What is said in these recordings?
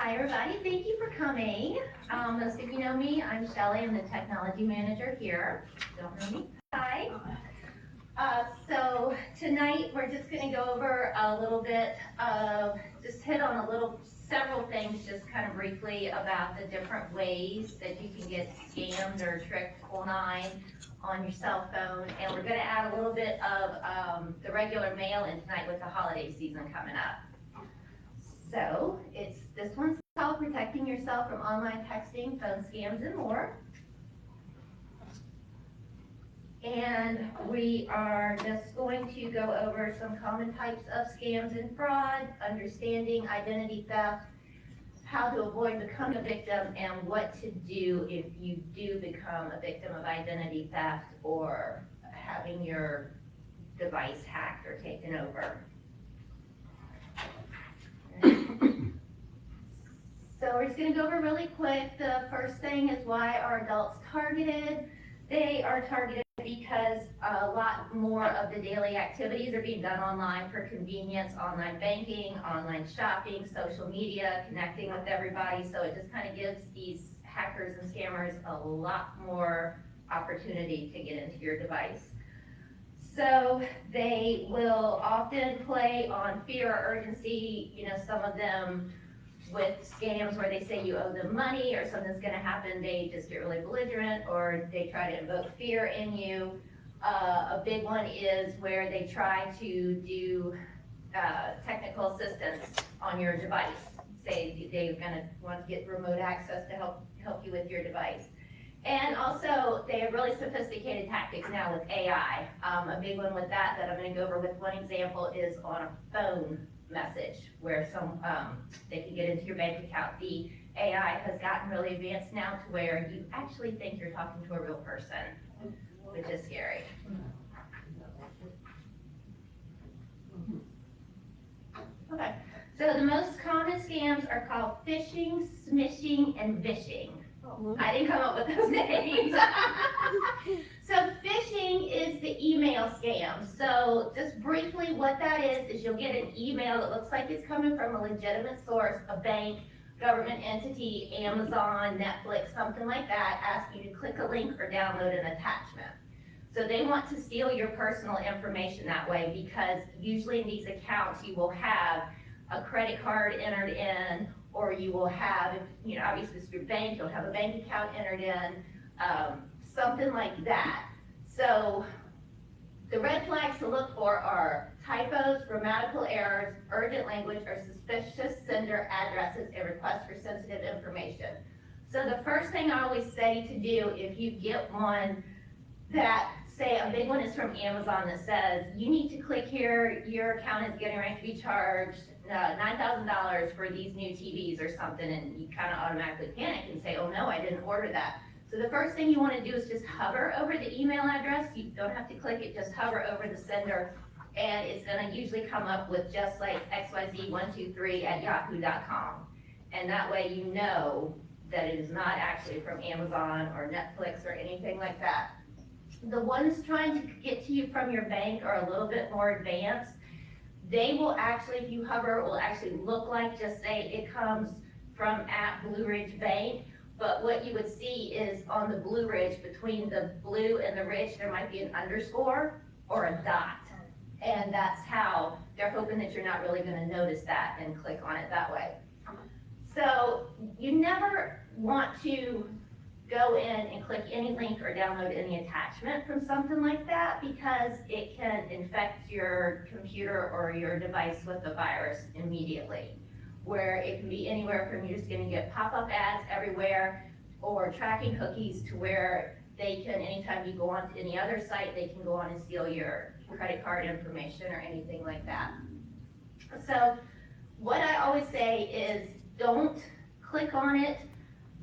Hi everybody, thank you for coming. Most of you know me, I'm Shelly, I'm the technology manager here. Don't know me? Hi. So tonight we're just going to go over a little bit of, just hit on several things just kind of briefly about the different ways that you can get scammed or tricked online on your cell phone. And we're going to add a little bit of the regular mail in tonight with the holiday season coming up. So this one's called Protecting Yourself from Online Texting, Phone Scams, and More. And we are just going to go over some common types of scams and fraud, understanding identity theft, how to avoid becoming a victim, and what to do if you do become a victim of identity theft or having your device hacked or taken over. So we're just going to go over really quick. The first thing is, why are adults targeted? They are targeted because a lot more of the daily activities are being done online for convenience, online banking, online shopping, social media, connecting with everybody. So it just kind of gives these hackers and scammers a lot more opportunity to get into your device. So they will often play on fear or urgency, some of them with scams where they say you owe them money or something's going to happen, they just get really belligerent, or they try to invoke fear in you. A big one is where they try to do technical assistance on your device. Say they're going to want to get remote access to help you with your device. And also, they have really sophisticated tactics now with AI. A big one with that I'm going to go over with one example is on a phone message where they can get into your bank account. The AI has gotten really advanced now to where you actually think you're talking to a real person, which is scary. Okay, so the most common scams are called phishing, smishing, and vishing. I didn't come up with those names. So phishing is the email scam. So just briefly what that is you'll get an email that looks like it's coming from a legitimate source, a bank, government entity, Amazon, Netflix, something like that, ask you to click a link or download an attachment. So they want to steal your personal information that way, because usually in these accounts you will have a credit card entered in, or you will have, obviously it's your bank, you'll have a bank account entered in, something like that. So the red flags to look for are typos, grammatical errors, urgent language, or suspicious sender addresses and requests for sensitive information. So the first thing I always say to do if you get one that, say a big one is from Amazon that says, you need to click here, your account is getting ready to be charged $9,000 for these new TVs or something, and you kind of automatically panic and say, oh no, I didn't order that. So the first thing you want to do is just hover over the email address. You don't have to click it, just hover over the sender, and it's going to usually come up with just like xyz123@yahoo.com. And that way you know that it is not actually from Amazon or Netflix or anything like that. The ones trying to get to you from your bank are a little bit more advanced. They will actually, if you hover, it will actually look like, just say it comes from @Blue Ridge Bank, but what you would see is on the Blue Ridge, between the blue and the ridge, there might be an underscore or a dot. And that's how they're hoping that you're not really going to notice that and click on it that way. So you never want to go in and click any link or download any attachment from something like that, because it can infect your computer or your device with a virus immediately, where it can be anywhere from you're just going to get pop-up ads everywhere, or tracking cookies to where they can, anytime you go on to any other site, they can go on and steal your credit card information or anything like that. So what I always say is, don't click on it,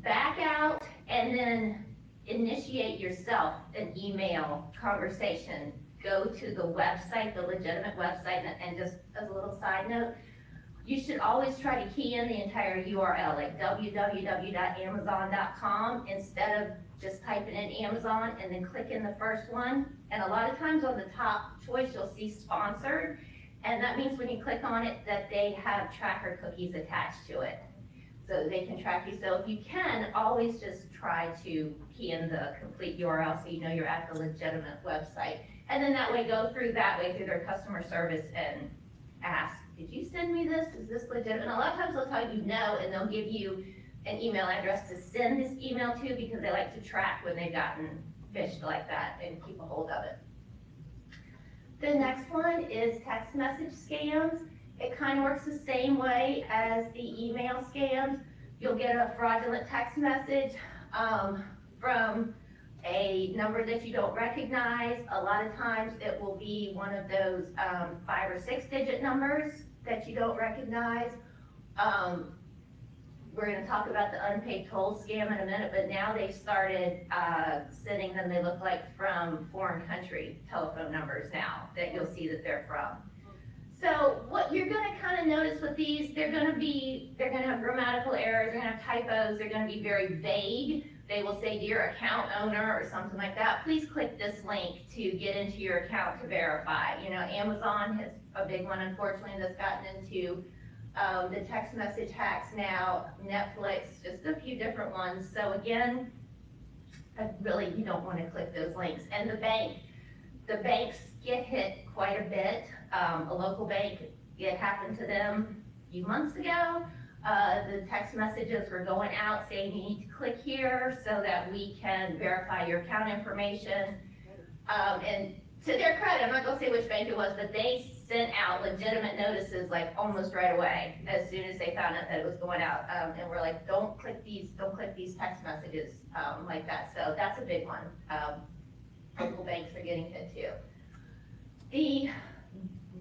back out, and then initiate yourself an email conversation. Go to the website, the legitimate website, and just as a little side note, you should always try to key in the entire URL, like www.amazon.com, instead of just typing in Amazon and then clicking the first one. And a lot of times on the top choice, you'll see sponsored, and that means when you click on it that they have tracker cookies attached to it. so they can track you. So if you can, always just try to key in the complete URL so you know you're at the legitimate website. And then that way, go through that way through their customer service and ask, did you send me this? Is this legitimate? And a lot of times they'll tell you no, and they'll give you an email address to send this email to, because they like to track when they've gotten phished like that and keep a hold of it. The next one is text message scams. It kind of works the same way as the email scams. You'll get a fraudulent text message from a number that you don't recognize. A lot of times it will be one of those 5 or 6 digit numbers that you don't recognize. We're going to talk about the unpaid toll scam in a minute, but now they've started sending them, they look like from foreign country telephone numbers now that you'll see that they're from. So what you're going to kind of notice with these, they're going to have grammatical errors, they're going to have typos, they're going to be very vague. They will say, dear account owner, or something like that. Please click this link to get into your account to verify. You know, Amazon has a big one, unfortunately, that's gotten into the text message hacks now, Netflix, just a few different ones. So again, really, you don't want to click those links. And the banks get hit quite a bit. A local bank, it happened to them a few months ago. The text messages were going out saying you need to click here so that we can verify your account information. And to their credit, I'm not gonna say which bank it was, but they sent out legitimate notices like almost right away as soon as they found out that it was going out. And we're like, don't click these text messages like that. So that's a big one. Local banks are getting hit too. The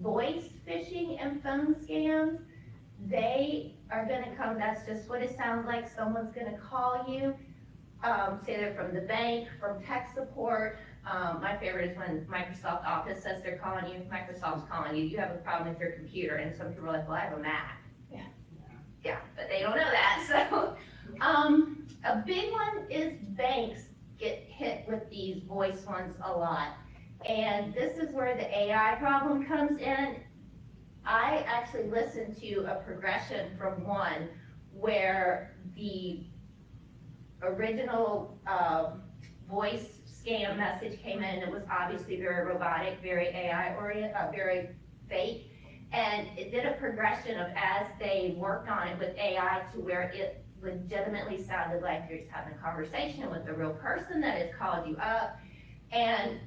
voice phishing and phone scams, they are gonna come, that's just what it sounds like. Someone's gonna call you, say they're from the bank, from tech support. My favorite is when Microsoft Office says they're calling you, Microsoft's calling you, you have a problem with your computer, and some people are like, well, I have a Mac. Yeah, but they don't know that, so. A big one is banks get hit with these voice ones a lot. And this is where the AI problem comes in. I actually listened to a progression from one where the original voice scam message came in. It was obviously very robotic, very AI oriented, very fake. And it did a progression of as they worked on it with AI to where it legitimately sounded like you're just having a conversation with the real person that has called you up. And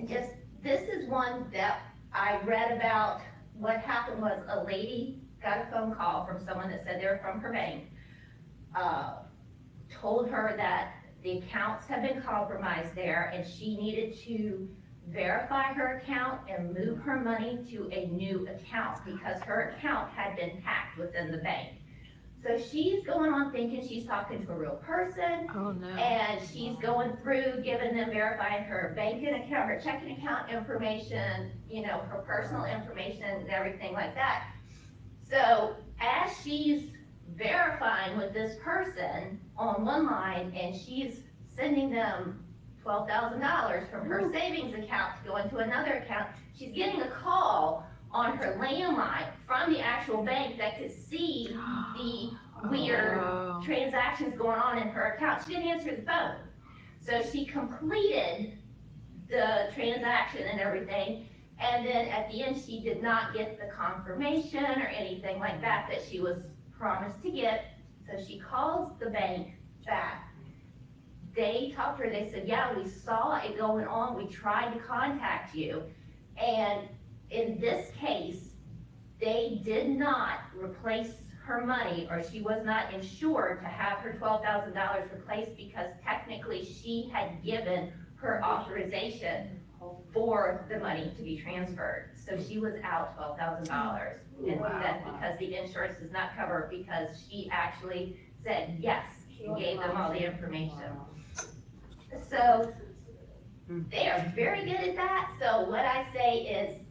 just, this is one that I read about. What happened was a lady got a phone call from someone that said they were from her bank, told her that the accounts had been compromised there and she needed to verify her account and move her money to a new account because her account had been hacked within the bank. So she's going on thinking she's talking to a real person. Oh, no. And she's going through, giving them, verifying her banking account, her checking account information, you know, her personal information and everything like that. So as she's verifying with this person on one line and she's sending them $12,000 from her savings account to go into another account, she's getting a call on her landline from the actual bank that could see the weird transactions going on in her account. She didn't answer the phone. So she completed the transaction and everything, and then at the end she did not get the confirmation or anything like that that she was promised to get. So she calls the bank back. They talked to her, they said, yeah, we saw it going on, we tried to contact you, and in this case, they did not replace her money, or she was not insured to have her $12,000 replaced because technically she had given her authorization for the money to be transferred. So she was out $12,000. And that's because the insurance does not cover it because she actually said, yes, gave them all the information. So they are very good at that. So what I say is,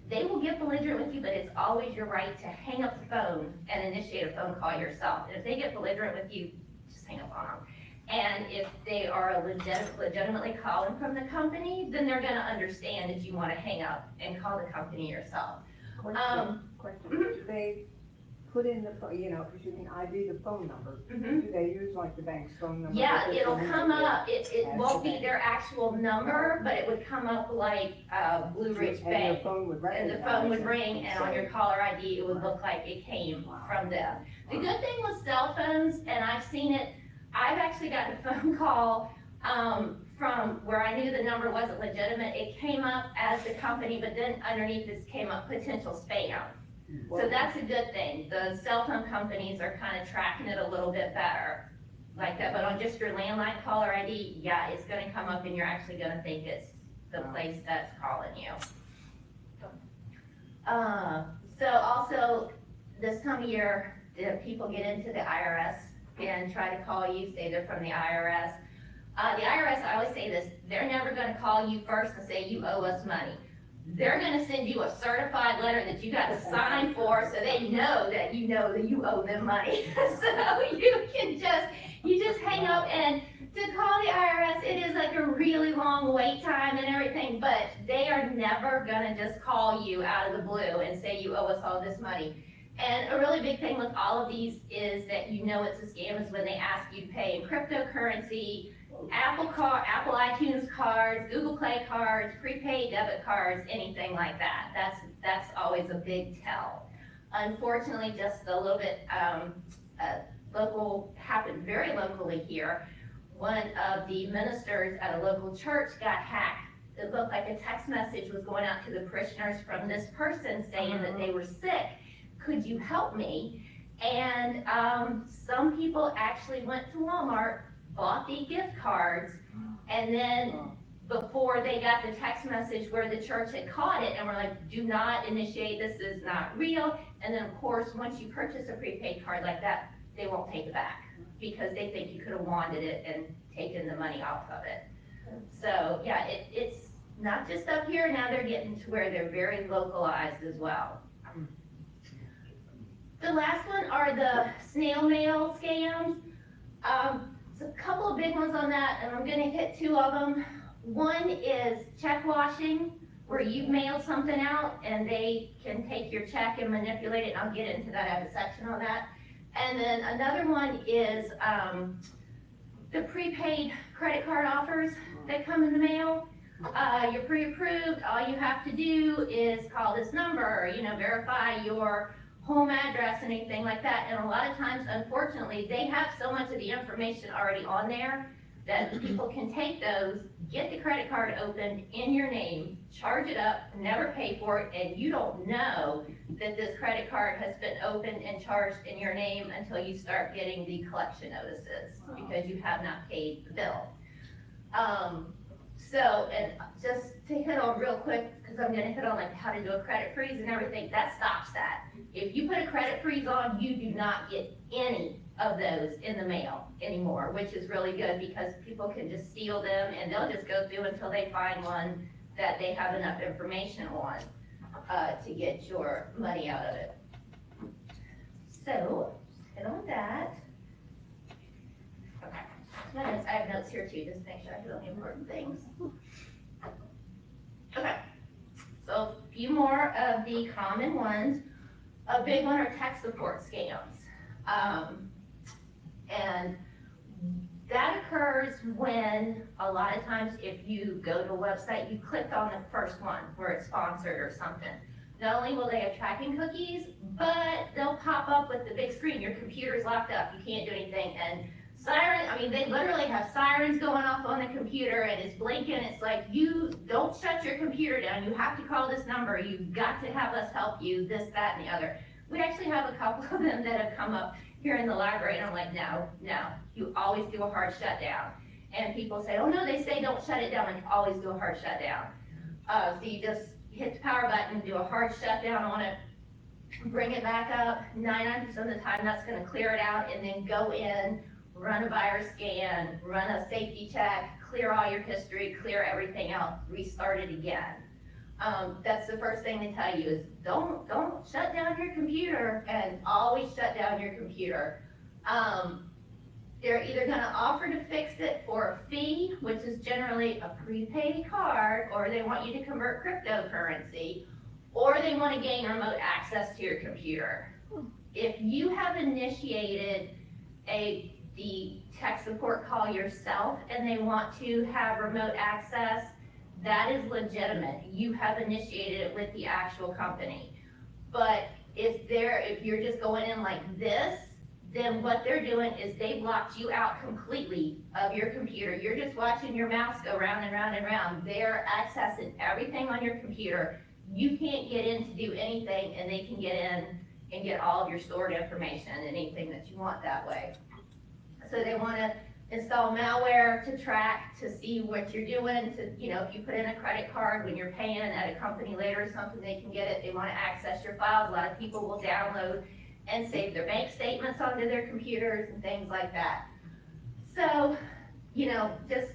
they will get belligerent with you, but it's always your right to hang up the phone and initiate a phone call yourself. And if they get belligerent with you, just hang up on them. And if they are legitimately calling from the company, then they're going to understand that you want to hang up and call the company yourself. Question. Do they put in the, cause you can ID the phone number. Mhm. Do they use like the bank's phone number? Yeah, But this it'll will come make up, it as won't the be bank. their actual number, but it would come up like, Blue Ridge And your Bank. phone would And recognize. the phone would it ring, and on say- your caller ID, it would Right. look like it came Wow. from them. The Wow. good thing with cell phones, and I've seen it, I've actually gotten a phone call, from where I knew the number wasn't legitimate. It came up as the company, but then underneath this came up potential spam. So Wow. that's a good thing. The cell phone companies are kind of tracking it a little bit better like that, but on just your landline caller ID, yeah, it's gonna come up and you're actually gonna think it's the Wow. place that's calling you. Uh, so also, this time of year, the people get into the IRS and try to call you, say they're from the IRS. The IRS, I always say this, they're never gonna call you first and say you owe us money. They're gonna send you a certified letter that you gotta sign for, so they know that you owe them money. So you just hang up, and to call the IRS, it is like a really long wait time and everything, but they are never gonna just call you out of the blue and say you owe us all this money. And a really big thing with all of these is that you know it's a scam is when they ask you to pay in cryptocurrency, Apple iTunes cards, Google Play cards, prepaid debit cards, anything like that. That's always a big tell. Unfortunately, just a little bit, local, happened very locally here. One of the ministers at a local church got hacked. It looked like a text message was going out to the parishioners from this person saying that they were sick. Could you help me? And some people actually went to Walmart, bought the gift cards, and then before they got the text message where the church had caught it and were like, do not initiate, this is not real. And then of course, once you purchase a prepaid card like that, they won't take it back because they think you could have wanted it and taken the money off of it. So yeah, it's not just up here, now they're getting to where they're very localized as well. The last one are the snail mail scams. So a couple of big ones on that, and I'm gonna hit two of them. One is check washing, where you've mailed something out and they can take your check and manipulate it, and I'll get into that, I have a section on that. And then another one is the prepaid credit card offers that come in the mail. You're pre-approved, all you have to do is call this number, verify your home address and anything like that. And a lot of times, unfortunately, they have so much of the information already on there that people can take those, get the credit card opened in your name, charge it up, never pay for it, and you don't know that this credit card has been opened and charged in your name until you start getting the collection notices because you have not paid the bill. And just to hit on real quick, because I'm gonna hit on like how to do a credit freeze and everything, that stops that. If you put a credit freeze on, you do not get any of those in the mail anymore, which is really good because people can just steal them and they'll just go through until they find one that they have enough information on to get your money out of it. So, hit on that. Okay, I have notes here too, just to make sure I hit on the important things. Okay, so a few more of the common ones. A big one are tech support scams. And that occurs when a lot of times if you go to a website, you clicked on the first one where it's sponsored or something. Not only will they have tracking cookies, but they'll pop up with the big screen. Your computer's locked up, you can't do anything. And they literally have sirens going off on the computer and it's blinking. It's like, you don't shut your computer down. You have to call this number. You've got to have us help you, this, that, and the other. We actually have a couple of them that have come up here in the library, and I'm like, no, you always do a hard shutdown. And people say, oh no, they say don't shut it down, like always do a hard shutdown. So you just hit the power button, do a hard shutdown on it, bring it back up, 99% of the time that's gonna clear it out, and then go in, run a virus scan, run a safety check, clear all your history, clear everything out, restart it again. That's the first thing to tell you is don't shut down your computer, and always shut down your computer. They're either gonna offer to fix it for a fee, which is generally a prepaid card, or they want you to convert cryptocurrency, or they want to gain remote access to your computer. if you have initiated the tech support call yourself and they want to have remote access, that is legitimate. You have initiated it with the actual company. But if you're just going in like this, then what they're doing is they blocked you out completely of your computer. You're just watching your mouse go round and round and round. They're accessing everything on your computer. You can't get in to do anything, and they can get in and get all of your stored information and anything that you want that way. So they want to install malware to track, to see what you're doing, to, if you put in a credit card when you're paying at a company later or something, they can get it. They want to access your files. A lot of people will download and save their bank statements onto their computers and things like that. So, just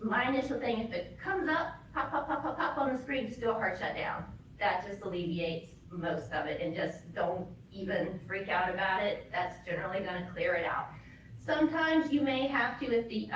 my initial thing, if it comes up, pop, pop, pop, pop, pop on the screen, just do a hard shutdown. That just alleviates most of it, and just don't even freak out about it. That's generally going to clear it out. Sometimes you may have to, if the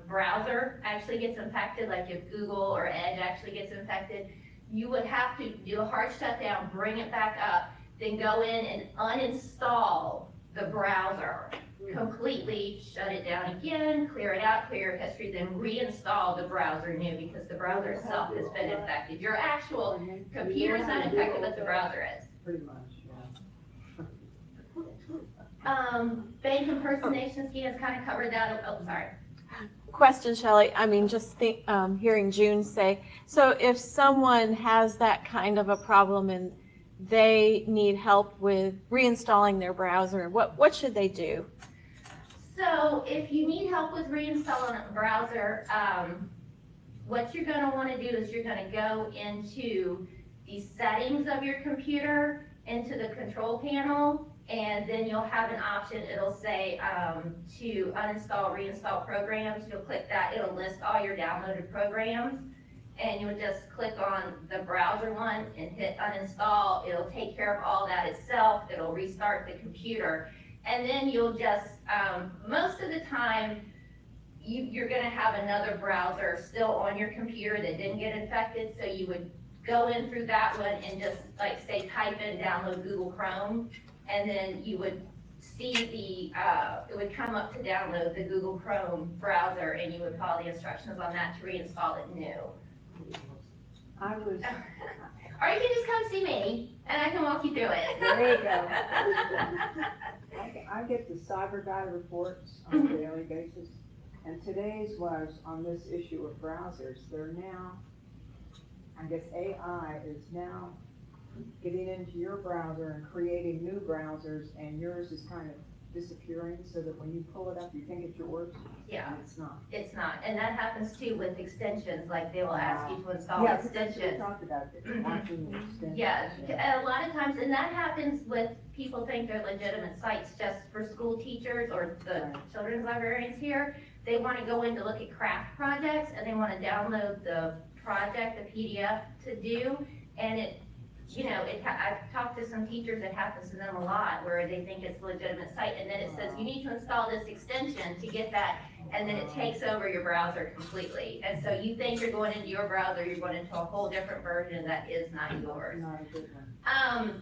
browser actually gets infected, like if Google or Edge actually gets infected, you would have to do a hard shutdown, bring it back up, then go in and uninstall the browser completely, shut it down again, clear it out, clear your history, then reinstall the browser new, because the browser itself has been infected. Your actual computer's not infected, but the browser is. Pretty much, Bank impersonation scans kind of covered that. Oh, sorry. Question, Shelley. I mean, just hearing June say, so if someone has that kind of a problem and they need help with reinstalling their browser, what should they do? So if you need help with reinstalling a browser, what you're going to want to do is you're going to go into the settings of your computer, into the control panel, and then you'll have an option. It'll say to uninstall, reinstall programs. You'll click that. It'll list all your downloaded programs, and you'll just click on the browser one and hit uninstall. It'll take care of all that itself. It'll restart the computer, and then you'll just, most of the time, you're going to have another browser still on your computer that didn't get infected, so you would go in through that one and just, like, say, type in download Google Chrome, and then you would see it would come up to download the Google Chrome browser, and you would follow the instructions on that to reinstall it new. I was, Or you can just come see me, and I can walk you through it. there you go. I get the cyber guy reports on a daily basis, and today's was on this issue of browsers. They're now, I guess AI is now getting into your browser and creating new browsers, and yours is kind of disappearing, so that when you pull it up, you think it's yours. Yeah. And it's not. It's not, and that happens too with extensions. Like, they will ask you to install Yeah, extensions. we talked about this, watching the extensions. Yeah, a lot of times, and that happens with people think they're legitimate sites just for school teachers or the children's librarians here. They want to go in to look at craft projects, and they want to download the project, the PDF to do, and I've talked to some teachers, it happens to them a lot, where they think it's a legitimate site, and then it says, you need to install this extension to get that, and then it takes over your browser completely. And so you think you're going into your browser, you're going into a whole different version that is not yours. Not a good one.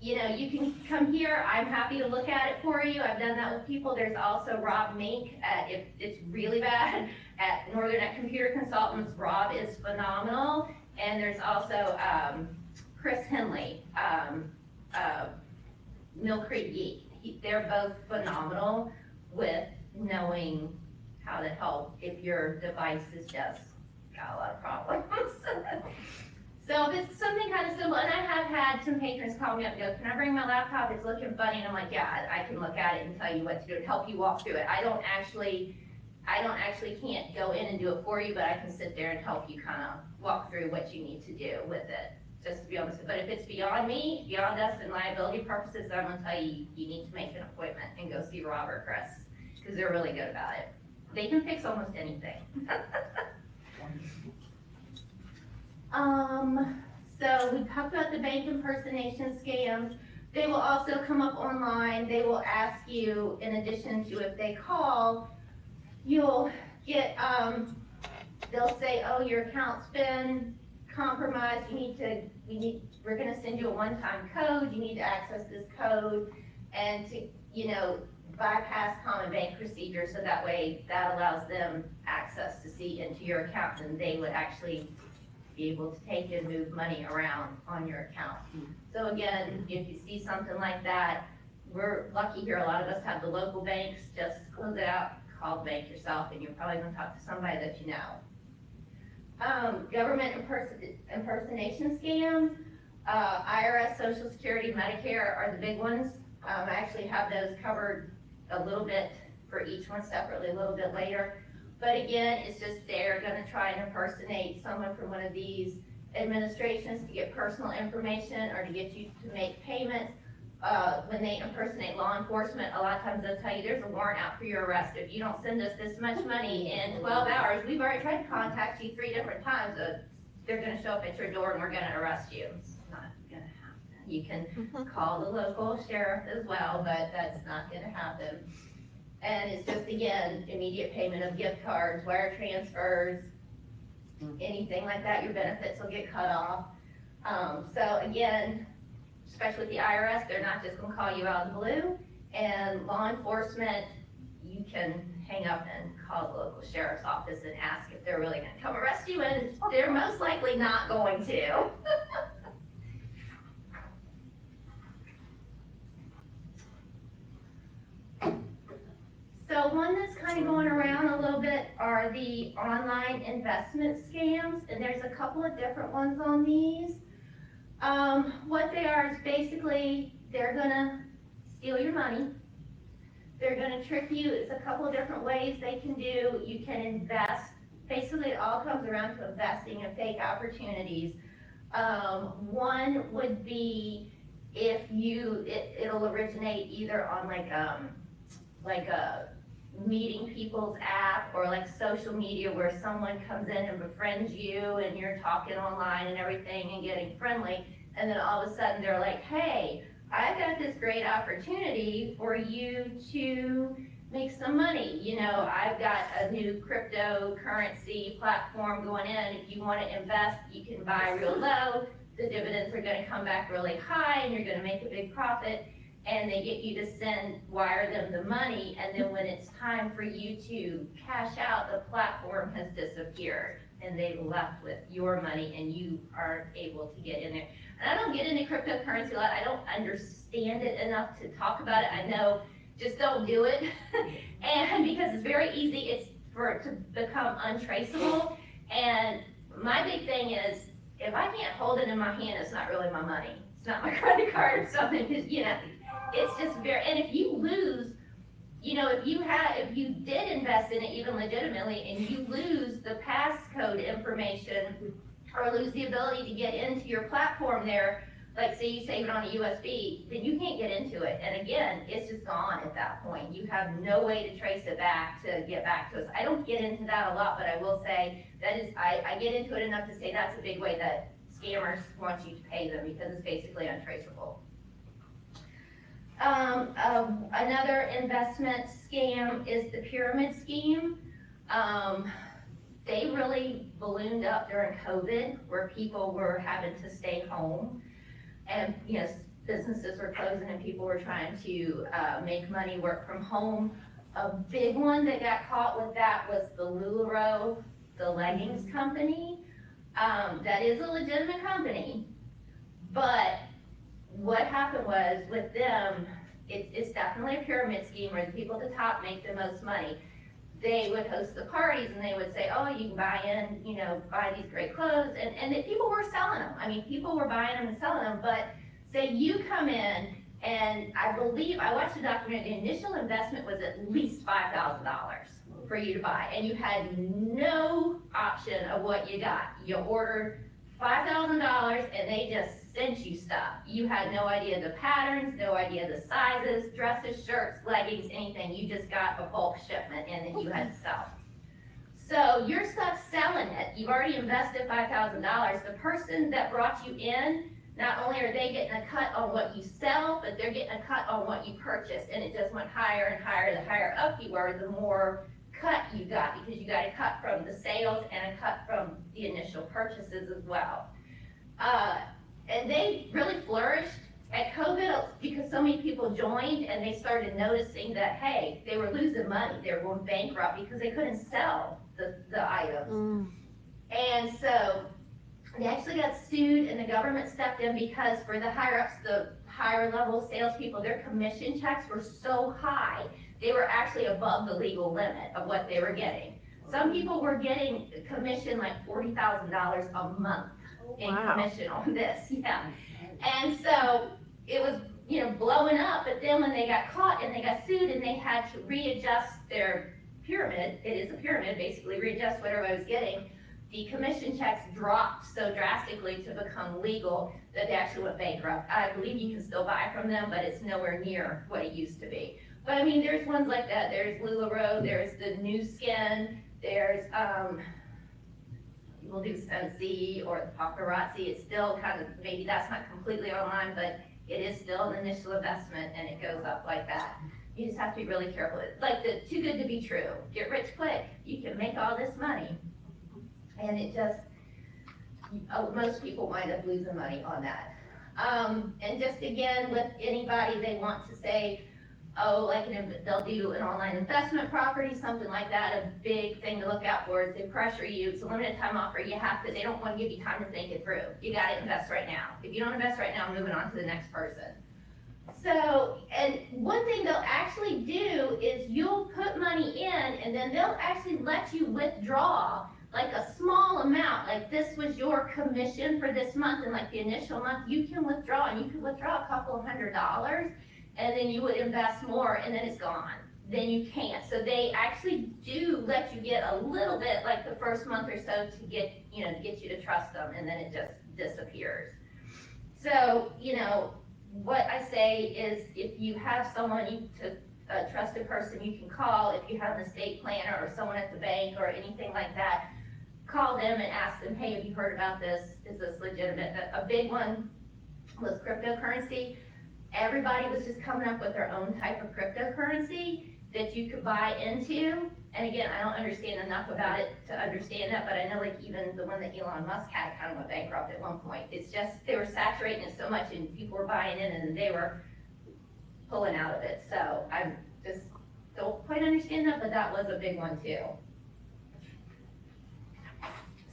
You can come here. I'm happy to look at it for you. I've done that with people. There's also Rob Mink, if it's really bad, at Northern Net Computer Consultants. Rob is phenomenal. And there's also Chris Henley, Mill Creek Geek. They're both phenomenal with knowing how to help if your device is just got a lot of problems. So if it's something kind of simple, and I have had some patrons call me up and go, can I bring my laptop? It's looking funny. And I'm like, yeah, I can look at it and tell you what to do and help you walk through it. I don't actually can't go in and do it for you, but I can sit there and help you kind of walk through what you need to do with it, just to be honest. But if it's beyond me, beyond us and liability purposes, then I'm going to tell you, you need to make an appointment and go see Rob or Chris, because they're really good about it. They can fix almost anything. So we talked about the bank impersonation scams. They will also come up online. They will ask you, in addition to if they call, you'll get, they'll say, oh, your account's been compromised. You need to we're gonna send you a one-time code, you need to access this code, and to, bypass common bank procedures, so that way that allows them access to see into your account, and they would actually be able to take and move money around on your account. So again, if you see something like that, we're lucky here, a lot of us have the local banks, just close it out, call the bank yourself, and you're probably gonna talk to somebody that you know. Government impersonation scams, IRS, Social Security, Medicare are the big ones. I actually have those covered a little bit for each one separately a little bit later. But again, it's just they're gonna try and impersonate someone from one of these administrations to get personal information or to get you to make payments. When they impersonate law enforcement, a lot of times they'll tell you there's a warrant out for your arrest. If you don't send us this much money in 12 hours, we've already tried to contact you 3 different times. They're gonna show up at your door and we're gonna arrest you. It's not gonna happen. You can call the local sheriff as well, but that's not gonna happen. And it's just, again, immediate payment of gift cards, wire transfers, anything like that, your benefits will get cut off. So again, especially with the IRS, they're not just gonna call you out of the blue. And law enforcement, you can hang up and call the local sheriff's office and ask if they're really gonna come arrest you, and they're most likely not going to. So one that's kind of going around a little bit are the online investment scams, and there's a couple of different ones on these. What they are is basically, they're gonna steal your money. They're gonna trick you. It's a couple of different ways they can do. You can invest. Basically, it all comes around to investing in fake opportunities. One would be if it'll originate either on like a meeting people's app or like social media where someone comes in and befriends you and you're talking online and everything and getting friendly, and then all of a sudden they're like, hey, I've got this great opportunity for you to make some money. I've got a new cryptocurrency platform going in. If you want to invest, you can buy real low. The dividends are going to come back really high and you're going to make a big profit. And they get you to wire them the money, and then when it's time for you to cash out, the platform has disappeared, and they've left with your money, and you aren't able to get in there. And I don't get into cryptocurrency a lot. I don't understand it enough to talk about it. I know, just don't do it, and because it's very easy, it's for it to become untraceable. And my big thing is, if I can't hold it in my hand, it's not really my money. It's not my credit card or something, because it's just and if you lose, if you did invest in it even legitimately and you lose the passcode information or lose the ability to get into your platform there, like say you save it on a USB, then you can't get into it. And again, it's just gone at that point. You have no way to trace it back to get back to us. I don't get into that a lot, but I will say that is, I get into it enough to say that's a big way that scammers want you to pay them, because it's basically untraceable. Another investment scam is the pyramid scheme. They really ballooned up during COVID, where people were having to stay home, and businesses were closing and people were trying to make money, work from home. A big one that got caught with that was the LuLaRoe, the leggings company. That is a legitimate company, but what happened was with them, it's definitely a pyramid scheme where the people at the top make the most money. They would host the parties and they would say, oh, you can buy buy these great clothes. And people were selling them. I mean, people were buying them and selling them. But say you come in, and I believe, I watched the documentary, the initial investment was at least $5,000 for you to buy. And you had no option of what you got. You ordered $5,000 and they just sent you stuff. You had no idea the patterns, no idea the sizes, dresses, shirts, leggings, anything. You just got a bulk shipment and then you had to sell. So you're stuck selling it. You've already invested $5,000. The person that brought you in, not only are they getting a cut on what you sell, but they're getting a cut on what you purchased. And it just went higher and higher. The higher up you were, the more cut you got, because you got a cut from the sales and a cut from the initial purchases as well. and they really flourished at COVID because so many people joined and they started noticing that, hey, they were losing money. They were going bankrupt because they couldn't sell the items. Mm. And so they actually got sued and the government stepped in because for the higher ups, the higher level salespeople, their commission checks were so high, they were actually above the legal limit of what they were getting. Some people were getting commission like $40,000 a month in Wow. commission on this, yeah. And so it was, blowing up, but then when they got caught and they got sued and they had to readjust their pyramid, it is a pyramid, basically readjust what everybody was getting, the commission checks dropped so drastically to become legal that they actually went bankrupt. I believe you can still buy from them, but it's nowhere near what it used to be. But I mean, there's ones like that. There's LuLaRoe, there's the New Skin, there's, people do Scentsy or the Paparazzi. It's still kind of, maybe that's not completely online, but it is still an initial investment and it goes up like that. You just have to be really careful. It's like the too good to be true. Get rich quick. You can make all this money. And it just, most people wind up losing money on that. And just again, with anybody, they want to say, oh, like they'll do an online investment property, something like that. A big thing to look out for is they pressure you. It's a limited time offer. You have to, they don't want to give you time to think it through. You got to invest right now. If you don't invest right now, I'm moving on to the next person. So, and one thing they'll actually do is you'll put money in and then they'll actually let you withdraw like a small amount, like this was your commission for this month, and like the initial month, you can withdraw, and you can withdraw a couple of $100s, and then you would invest more, and then it's gone. Then you can't. So they actually do let you get a little bit, like the first month or so, to get you to trust them, and then it just disappears. So, what I say is if you have someone a trusted person you can call, if you have an estate planner or someone at the bank or anything like that, call them and ask them, hey, have you heard about this? Is this legitimate? A big one was cryptocurrency. Everybody was just coming up with their own type of cryptocurrency that you could buy into. And again, I don't understand enough about it to understand that, but I know like even the one that Elon Musk had kind of went bankrupt at one point. It's just, they were saturating it so much and people were buying in and they were pulling out of it. So I just don't quite understand that, but that was a big one too.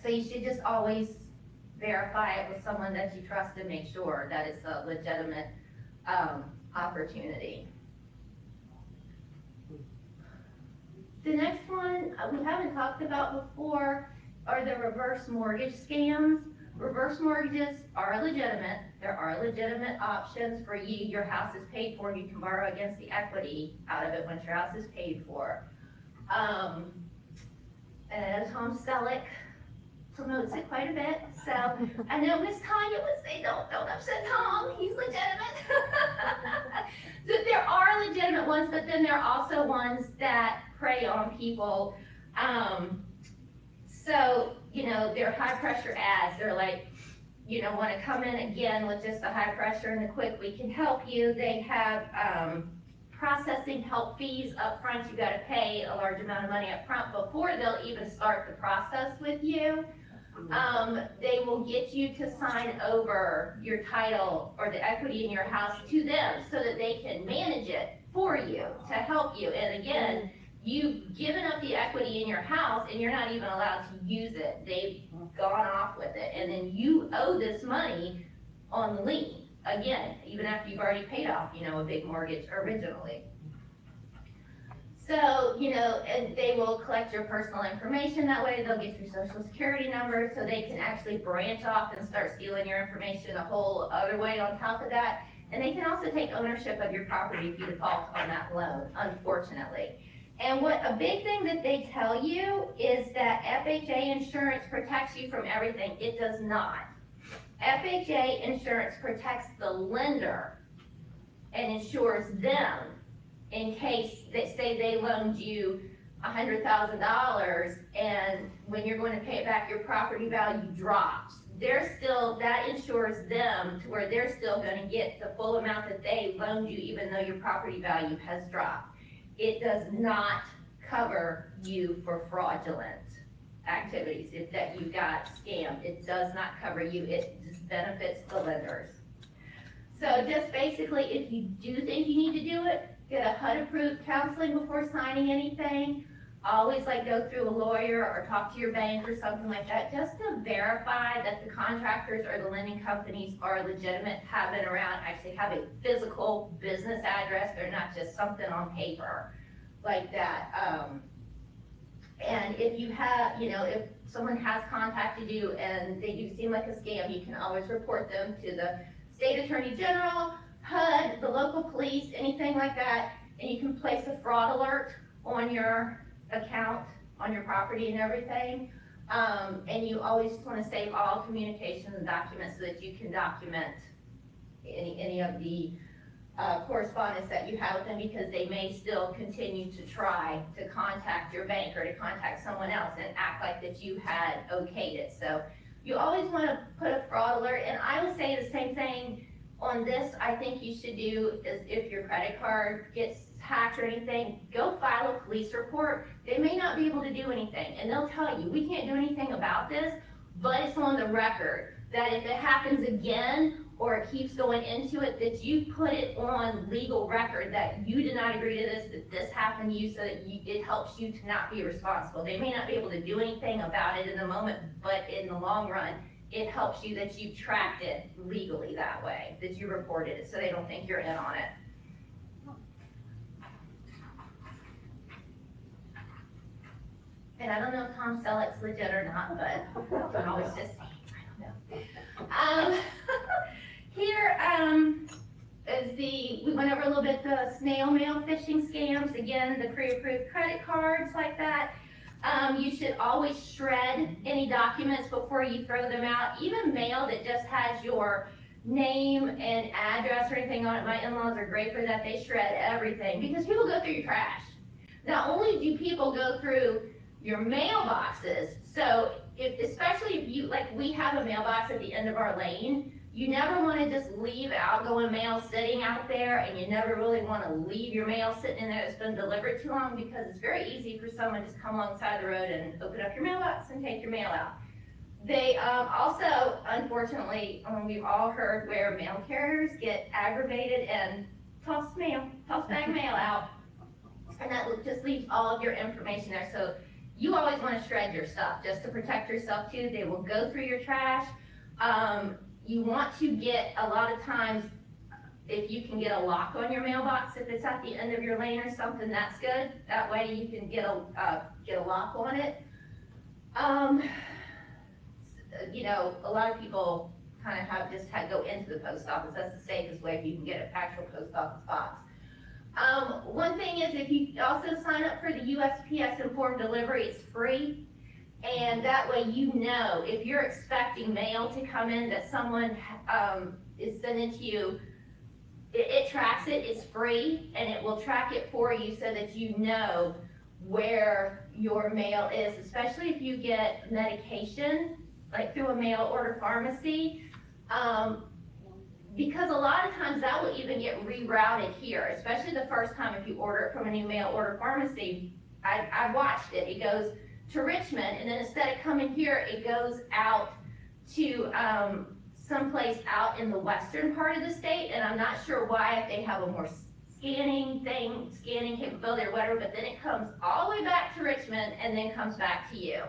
So you should just always verify it with someone that you trust and make sure that it's a legitimate opportunity. The next one we haven't talked about before are the reverse mortgage scams. Reverse mortgages are legitimate. There are legitimate options for you. Your house is paid for. You can borrow against the equity out of it once your house is paid for. And Tom Selleck promotes it quite a bit. So I know Miss Tanya would say, don't upset Tom, he's legitimate. So there are legitimate ones, but then there are also ones that prey on people. So, they're high pressure ads. They're like, want to come in again with just the high pressure and the quick, we can help you. They have processing help fees up front. You got to pay a large amount of money up front before they'll even start the process with you. They will get you to sign over your title or the equity in your house to them so that they can manage it for you to help you. And again, you've given up the equity in your house and you're not even allowed to use it. They've gone off with it. And then you owe this money on the lien. Again, even after you've already paid off, a big mortgage originally. So, and they will collect your personal information that way. They'll get your social security number so they can actually branch off and start stealing your information a whole other way on top of that. And they can also take ownership of your property if you default on that loan, unfortunately. And what a big thing that they tell you is that FHA insurance protects you from everything. It does not. FHA insurance protects the lender and insures them in case they say they loaned you $100,000 and when you're going to pay it back, your property value drops. That insures them to where they're still going to get the full amount that they loaned you even though your property value has dropped. It does not cover you for fraudulent. activities, if that you got scammed. It does not cover you, it just benefits the lenders. So just basically, if you do think you need to do it, get a HUD-approved counseling before signing anything. Always like go through a lawyer or talk to your bank or something like that, just to verify that the contractors or the lending companies are legitimate, have been around, actually have a physical business address. They're not just something on paper like that. And if you have, if someone has contacted you and they do seem like a scam, you can always report them to the state attorney general, HUD, the local police, anything like that, and you can place a fraud alert on your account, on your property and everything. And you always want to save all communications and documents so that you can document any of the correspondence that you have with them, because they may still continue to try to contact your bank or to contact someone else and act like that you had okayed it. So you always want to put a fraud alert. And I will say the same thing on this. I think you should do is, if your credit card gets hacked or anything, go file a police report. They may not be able to do anything, and they'll tell you, we can't do anything about this, but it's on the record that if it happens again or it keeps going into it, that you put it on legal record that you did not agree to this, that this happened to you, so that it helps you to not be responsible. They may not be able to do anything about it in the moment, but in the long run, it helps you that you tracked it legally that way, that you reported it, so they don't think you're in on it. And I don't know if Tom Selleck's legit or not, but you can always just say, I don't know. Here is we went over a little bit the snail mail phishing scams. Again, the pre-approved credit cards like that. You should always shred any documents before you throw them out. Even mail that just has your name and address or anything on it. My in-laws are great for that. They shred everything because people go through your trash. Not only do people go through your mailboxes, so especially if you, like we have a mailbox at the end of our lane, you never want to just leave outgoing mail sitting out there, and you never really want to leave your mail sitting in there that's been delivered too long, because it's very easy for someone to just come alongside the road and open up your mailbox and take your mail out. They also, unfortunately, we've all heard where mail carriers get aggravated and toss bag mail out, and that just leaves all of your information there. So you always want to shred your stuff just to protect yourself too. They will go through your trash. You want to get, a lot of times, if you can get a lock on your mailbox, if it's at the end of your lane or something, that's good. That way you can get a lock on it. A lot of people kind of just go into the post office. That's the safest way if you can get an actual post office box. One thing is, if you also sign up for the USPS Informed Delivery, it's free. And that way if you're expecting mail to come in that someone is sending to you, it tracks it, it's free, and it will track it for you so that you know where your mail is, especially if you get medication, like through a mail order pharmacy. Because a lot of times that will even get rerouted here, especially the first time if you order it from a new mail order pharmacy. I watched it. It goes to Richmond, and then instead of coming here, it goes out to someplace out in the western part of the state, and I'm not sure why, if they have a more scanning capability or whatever, but then it comes all the way back to Richmond and then comes back to you.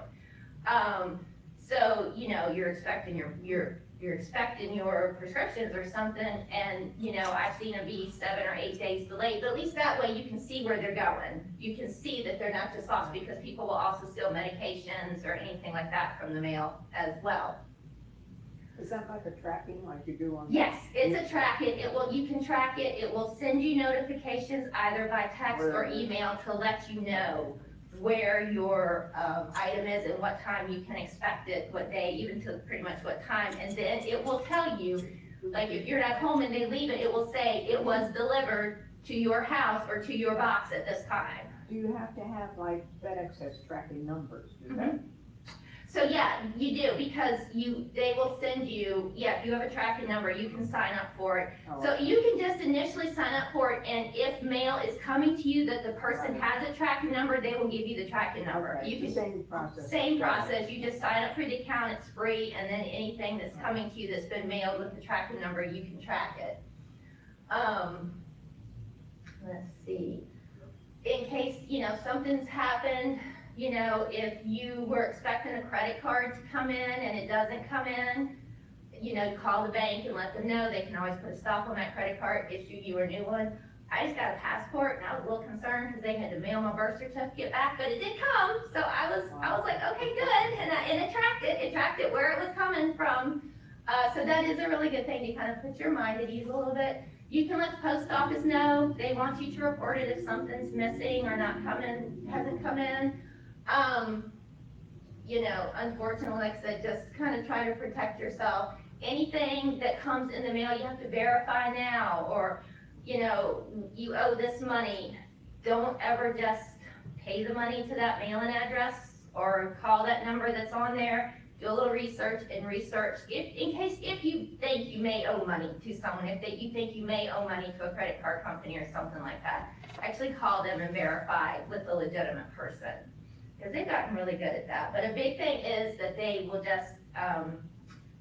So you're expecting you're expecting your prescriptions or something, and I've seen them be 7 or 8 days delayed, but at least that way you can see where they're going. You can see that they're not just lost, because people will also steal medications or anything like that from the mail as well. Is that like a tracking like you do on? Yes, it's a tracking. You can track it. It will send you notifications either by text or email to let you know where your item is and what time you can expect it, what day, even to pretty much what time. And then it will tell you, like if you're at home and they leave it, it will say it was delivered to your house or to your box at this time. Do you have to have like FedEx has tracking numbers? Do that? So yeah, you do, because they will send you, yeah, if you have a tracking number, you can sign up for it. Oh, So okay. you can just initially sign up for it, and if mail is coming to you that the person has a tracking number, they will give you the tracking number. Okay, You it's can, the same process. same process, you just sign up for the account, it's free, and then anything that's coming to you that's been mailed with the tracking number, you can track it. Let's see, in case, something's happened, if you were expecting a credit card to come in and it doesn't come in, call the bank and let them know. They can always put a stop on that credit card, issue you a new one. I just got a passport and I was a little concerned because they had to mail my birth certificate back, but it did come, so I was like, okay, good, and it tracked it where it was coming from. So that is a really good thing to kind of put your mind at ease a little bit. You can let the post office know, they want you to report it if something's missing or not coming, hasn't come in. Unfortunately, like I said, just kind of try to protect yourself. Anything that comes in the mail, you have to verify now, or, you owe this money. Don't ever just pay the money to that mailing address or call that number that's on there. Do a little research in case if you think you may owe money to someone, if you think you may owe money to a credit card company or something like that. Actually call them and verify with a legitimate person, because they've gotten really good at that. But a big thing is that they will just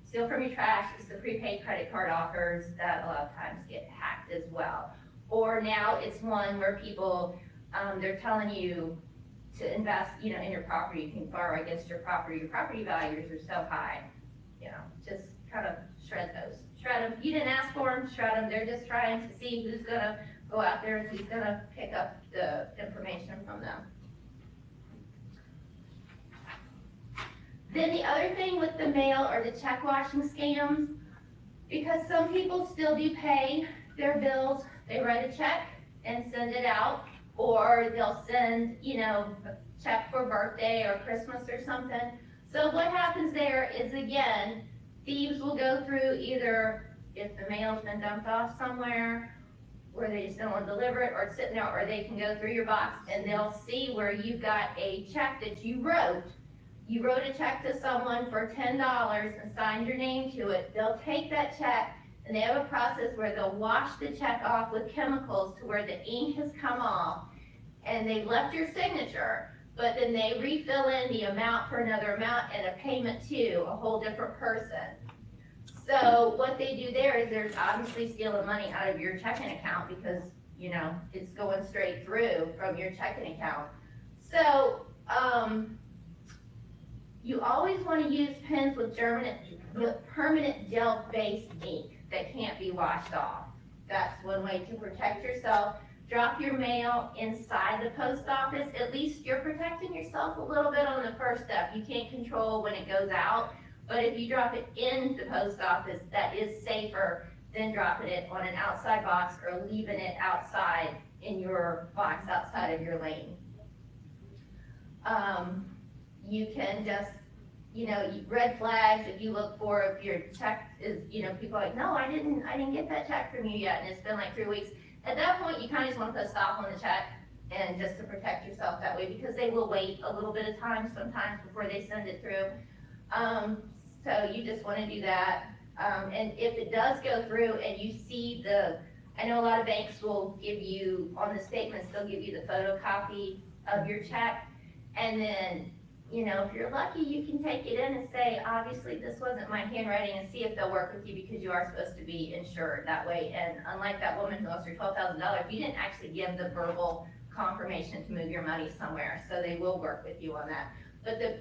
steal from your trash. It's the prepaid credit card offers that a lot of times get hacked as well. Or now it's one where people, they're telling you to invest, in your property. You can borrow against your property. Your property values are so high. Just kind of shred those. Shred them. You didn't ask for them, shred them. They're just trying to see who's gonna go out there and who's gonna pick up the information from them. Then the other thing with the mail are the check washing scams, because some people still do pay their bills. They write a check and send it out, or they'll send, a check for birthday or Christmas or something. So what happens there is, again, thieves will go through either if the mail's been dumped off somewhere, where they just don't want to deliver it, or it's sitting there, or they can go through your box and they'll see where you've got a check that you wrote. You wrote a check to someone for $10 and signed your name to it. They'll take that check and they have a process where they'll wash the check off with chemicals to where the ink has come off and they've left your signature, but then they refill in the amount for another amount and a payment to a whole different person. So what they do there is there's obviously stealing money out of your checking account, because, it's going straight through from your checking account. So, you always want to use pens with permanent gel-based ink that can't be washed off. That's one way to protect yourself. Drop your mail inside the post office. At least you're protecting yourself a little bit on the first step. You can't control when it goes out, but if you drop it in the post office, that is safer than dropping it on an outside box or leaving it outside in your box outside of your lane. You can just, red flags if you look for, if your check is, people are like, no, I didn't get that check from you yet, and it's been like 3 weeks. At that point, you kind of just want to put a stop on the check, and just to protect yourself that way, because they will wait a little bit of time sometimes before they send it through. So you just want to do that. And if it does go through and you see I know a lot of banks will give you, on the statements, they'll give you the photocopy of your check. And then, if you're lucky, you can take it in and say, obviously this wasn't my handwriting, and see if they'll work with you, because you are supposed to be insured that way. And unlike that woman who lost her $12,000, you didn't actually give the verbal confirmation to move your money somewhere, so they will work with you on that. But the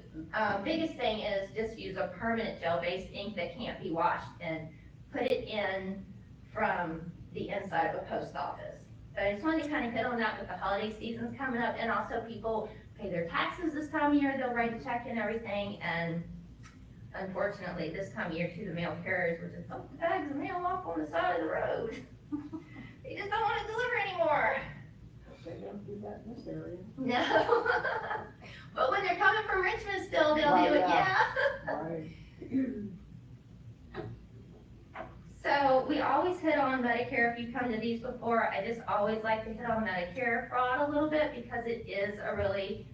biggest thing is just use a permanent gel-based ink that can't be washed, and put it in from the inside of a post office. But I just wanted to kind of hit on that with the holiday seasons coming up, and also people pay their taxes this time of year. They'll write a check and everything, and unfortunately this time of year too, the mail carriers will just dump the bags of mail off on the side of the road. They just don't want to deliver anymore. They don't do that in this area. No. But when they're coming from Richmond still, they'll do it, yeah. Right. So we always hit on Medicare. If you've come to these before, I just always like to hit on Medicare fraud a little bit, because it is a really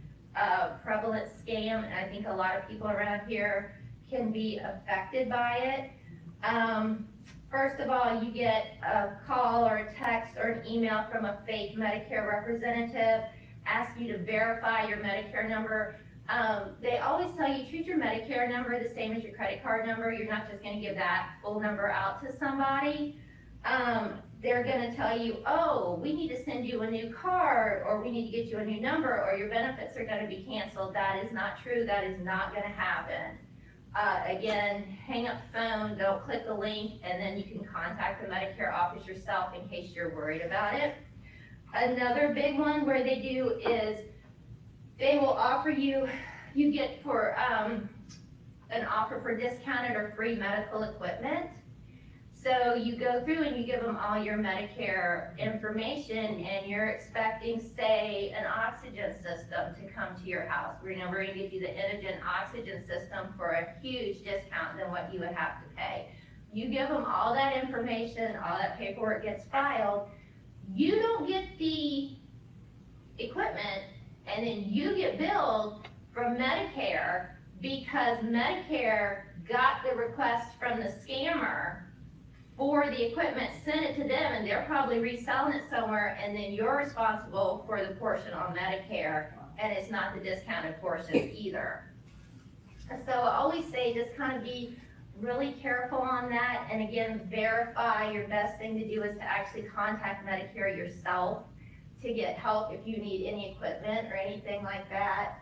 prevalent scam, and I think a lot of people around here can be affected by it. First of all, you get a call or a text or an email from a fake Medicare representative asking you to verify your Medicare number. They always tell you treat your Medicare number the same as your credit card number. You're not just going to give that full number out to somebody. They're going to tell you, oh, we need to send you a new card, or we need to get you a new number, or your benefits are going to be canceled. That is not true. That is not going to happen. Again, hang up the phone, don't click the link, and then you can contact the Medicare office yourself in case you're worried about it. Another big one where they do is they will offer you, you get for an offer for discounted or free medical equipment. So you go through and you give them all your Medicare information, and you're expecting, say, an oxygen system to come to your house. We're going to give you the Inogen oxygen system for a huge discount than what you would have to pay. You give them all that information, all that paperwork gets filed. You don't get the equipment, and then you get billed from Medicare because Medicare got the request from the scammer for the equipment, sent it to them, and they're probably reselling it somewhere, and then you're responsible for the portion on Medicare, and it's not the discounted portion either. So I always say just kind of be really careful on that, and again, verify. Your best thing to do is to actually contact Medicare yourself to get help if you need any equipment or anything like that.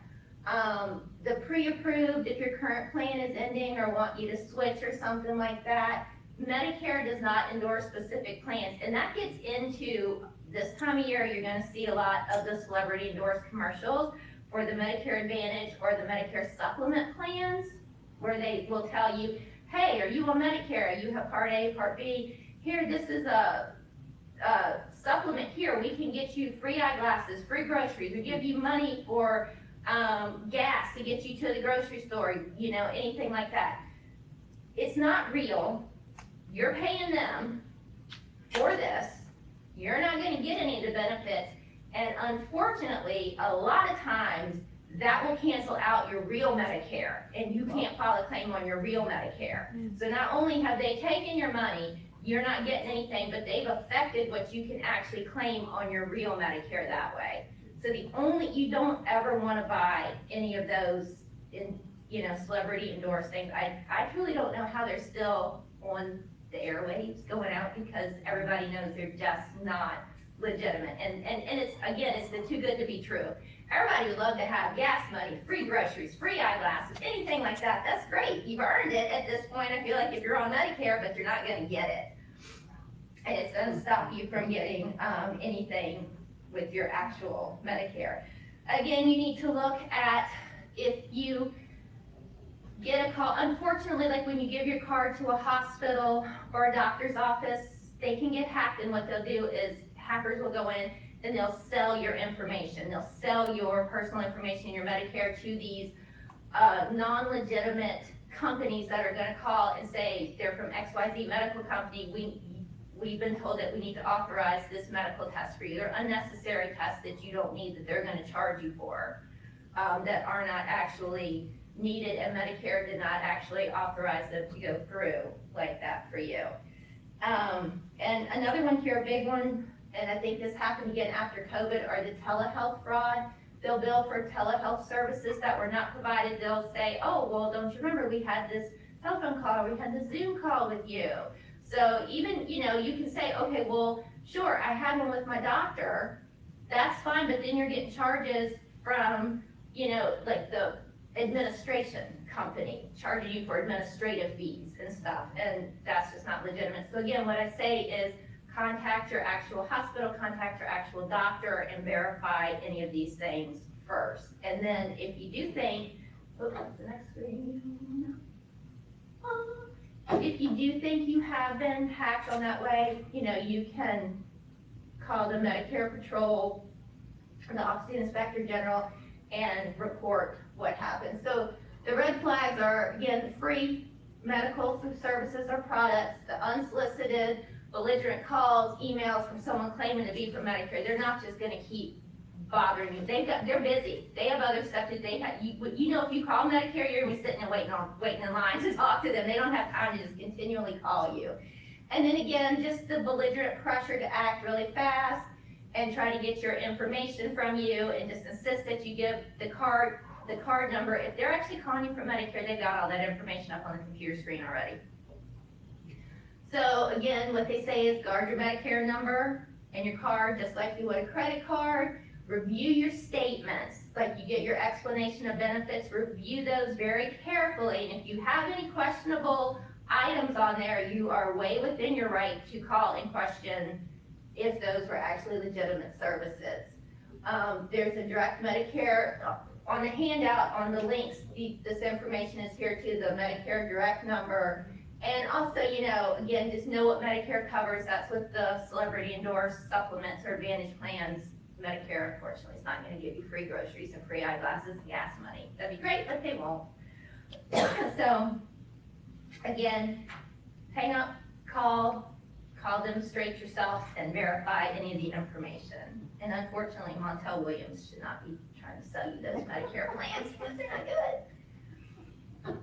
The pre-approved, if your current plan is ending or want you to switch or something like that, Medicare does not endorse specific plans, and that gets into this time of year. You're going to see a lot of the celebrity endorsed commercials for the Medicare Advantage or the Medicare supplement plans, where they will tell you, hey, are you on Medicare? You have Part A, Part B. Here, this is a supplement here. We can get you free eyeglasses, free groceries. We give you money for gas to get you to the grocery store, you know, anything like that. It's not real. You're paying them for this. You're not going to get any of the benefits. And unfortunately, a lot of times that will cancel out your real Medicare, and you can't file a claim on your real Medicare. So not only have they taken your money, you're not getting anything, but they've affected what you can actually claim on your real Medicare that way. So you don't ever want to buy any of those celebrity endorsed things. I truly don't know how they're still on the airwaves going out, because everybody knows they're just not legitimate. And it's the too good to be true. Everybody would love to have gas money, free groceries, free eyeglasses, anything like that. That's great. You've earned it at this point. I feel like if you're on Medicare, but you're not going to get it. And it's going to stop you from getting anything with your actual Medicare. Again, you need to look at if you get a call. Unfortunately, like when you give your card to a hospital or a doctor's office, they can get hacked, and what they'll do is hackers will go in and they'll sell your information. They'll sell your personal information, your Medicare, to these non-legitimate companies that are going to call and say they're from XYZ medical company. We've been told that we need to authorize this medical test for you. They're unnecessary tests that you don't need, that they're going to charge you for, that are not actually needed, and Medicare did not actually authorize them to go through like that for you. And another one here, a big one, and I think this happened again after COVID, are the telehealth fraud. They'll bill for telehealth services that were not provided. They'll say, oh, well, don't you remember we had this telephone call, we had the Zoom call with you. So even, you can say, okay, well, sure, I had one with my doctor. That's fine, but then you're getting charges from, like the administration company charging you for administrative fees and stuff, and that's just not legitimate. So again, what I say is contact your actual hospital, contact your actual doctor, and verify any of these things first. And then if you do think, oops, the next screen. If you do think you have been hacked on that way, you can call the Medicare Patrol, the Office of the Inspector General, and report what happened. So the red flags are, again, free medical services or products, the unsolicited, belligerent calls, emails from someone claiming to be from Medicare. They're not just going to keep bothering you. They're busy. They have other stuff that they have. You know, if you call Medicare, you're gonna be sitting and waiting in line to talk to them. They don't have time to just continually call you. And then again, just the belligerent pressure to act really fast and try to get your information from you and just insist that you give the card number. If they're actually calling you from Medicare, they've got all that information up on the computer screen already. So again, what they say is guard your Medicare number and your card just like you would a credit card. Review your statements, like you get your explanation of benefits, review those very carefully. And if you have any questionable items on there, you are way within your right to call and question if those were actually legitimate services. There's a direct Medicare, on the handout, on the links, this information is here too, the Medicare direct number. And also, you know, again, just know what Medicare covers. That's what the celebrity endorsed supplements or advantage plans. Medicare, unfortunately, is not going to give you free groceries and free eyeglasses and gas money. That'd be great, but they won't. So, again, hang up, call them straight yourself, and verify any of the information. And unfortunately, Montel Williams should not be trying to sell you those Medicare plans because they're not good.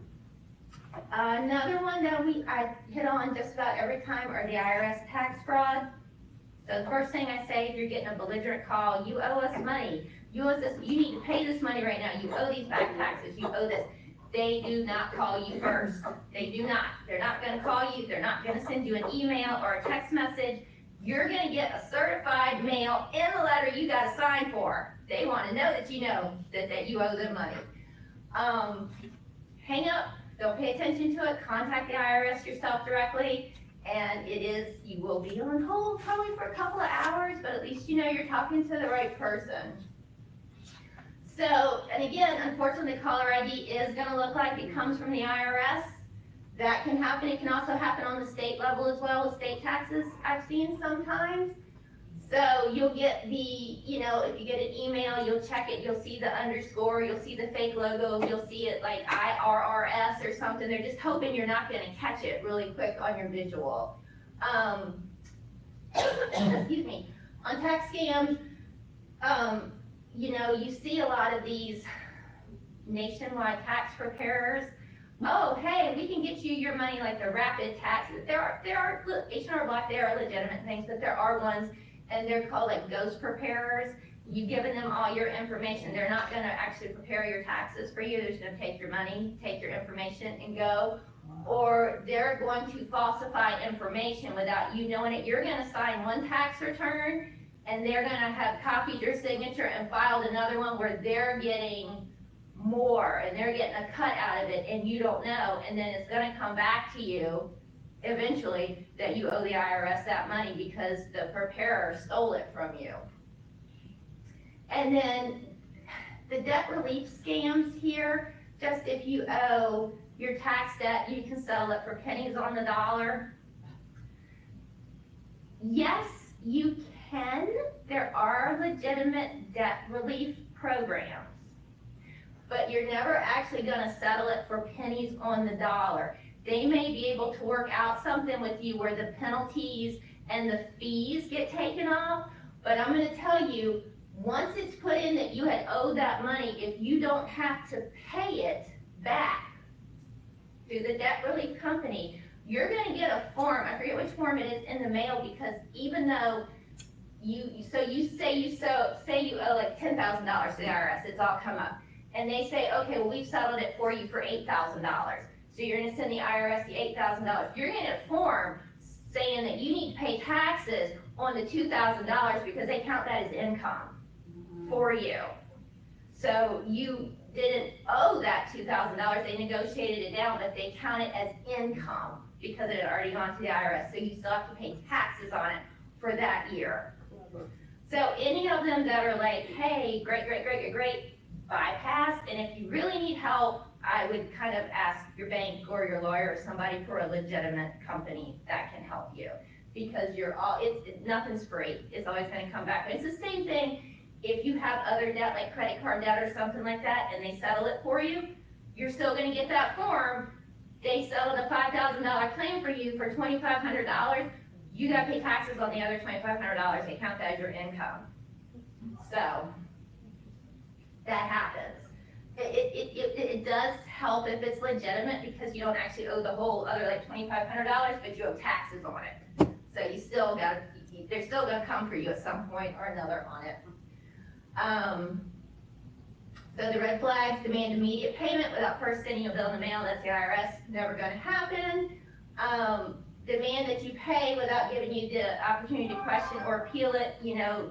Another one that I hit on just about every time are the IRS tax fraud. So the first thing I say, if you're getting a belligerent call, you owe us money. You owe us this, you need to pay this money right now. You owe these back taxes, you owe this. They do not call you first. They do not. They're not gonna call you. They're not gonna send you an email or a text message. You're gonna get a certified mail in the letter you gotta sign for. They wanna know that you know that you owe them money. Hang up, don't pay attention to it, contact the IRS yourself directly, and you will be on hold probably for a couple of hours, but at least you know you're talking to the right person. So, and again, unfortunately, caller ID is gonna look like it comes from the IRS. That can happen. It can also happen on the state level as well with state taxes, I've seen sometimes. So you'll get the, you know, if you get an email, you'll check it, you'll see the underscore, you'll see the fake logo, you'll see it like IRRS or something. They're just hoping you're not gonna catch it really quick on your visual. Excuse me. On tax scams, you know, you see a lot of these nationwide tax preparers. Oh, hey, we can get you your money like the rapid taxes. There are look, H&R Block, there are legitimate things, but there are ones, and they're called like ghost preparers. You've given them all your information. They're not gonna actually prepare your taxes for you. They're just gonna take your money, take your information and go. Or they're going to falsify information without you knowing it. You're gonna sign one tax return, and they're gonna have copied your signature and filed another one where they're getting more and they're getting a cut out of it and you don't know, and then it's going to come back to you eventually that you owe the IRS that money because the preparer stole it from you. And then the debt relief scams here, just if you owe your tax debt, you can settle it for pennies on the dollar. Yes, you can. There are legitimate debt relief programs, but you're never actually gonna settle it for pennies on the dollar. They may be able to work out something with you where the penalties and the fees get taken off, but I'm gonna tell you, once it's put in that you had owed that money, if you don't have to pay it back through the debt relief company, you're gonna get a form, I forget which form it is, in the mail, because even though you say you owe like $10,000 to the IRS, it's all come up. And they say, okay, well, we've settled it for you for $8,000. So you're gonna send the IRS the $8,000. You're gonna get a form saying that you need to pay taxes on the $2,000 because they count that as income for you. So you didn't owe that $2,000, they negotiated it down, but they count it as income because it had already gone to the IRS. So you still have to pay taxes on it for that year. So any of them that are like, hey, great, bypass, and if you really need help, I would kind of ask your bank or your lawyer or somebody for a legitimate company that can help you, because nothing's free. It's always going to come back. But it's the same thing if you have other debt, like credit card debt or something like that, and they settle it for you, you're still going to get that form. They settled a $5,000 claim for you for $2,500. You got to pay taxes on the other $2,500. They count that as your income. So that happens. It does help if it's legitimate because you don't actually owe the whole other like $2,500, but you owe taxes on it. So you still got, they're still gonna come for you at some point or another on it. So the red flags: demand immediate payment without first sending a bill in the mail. That's the IRS, never gonna happen. Demand that you pay without giving you the opportunity to question or appeal it. You know,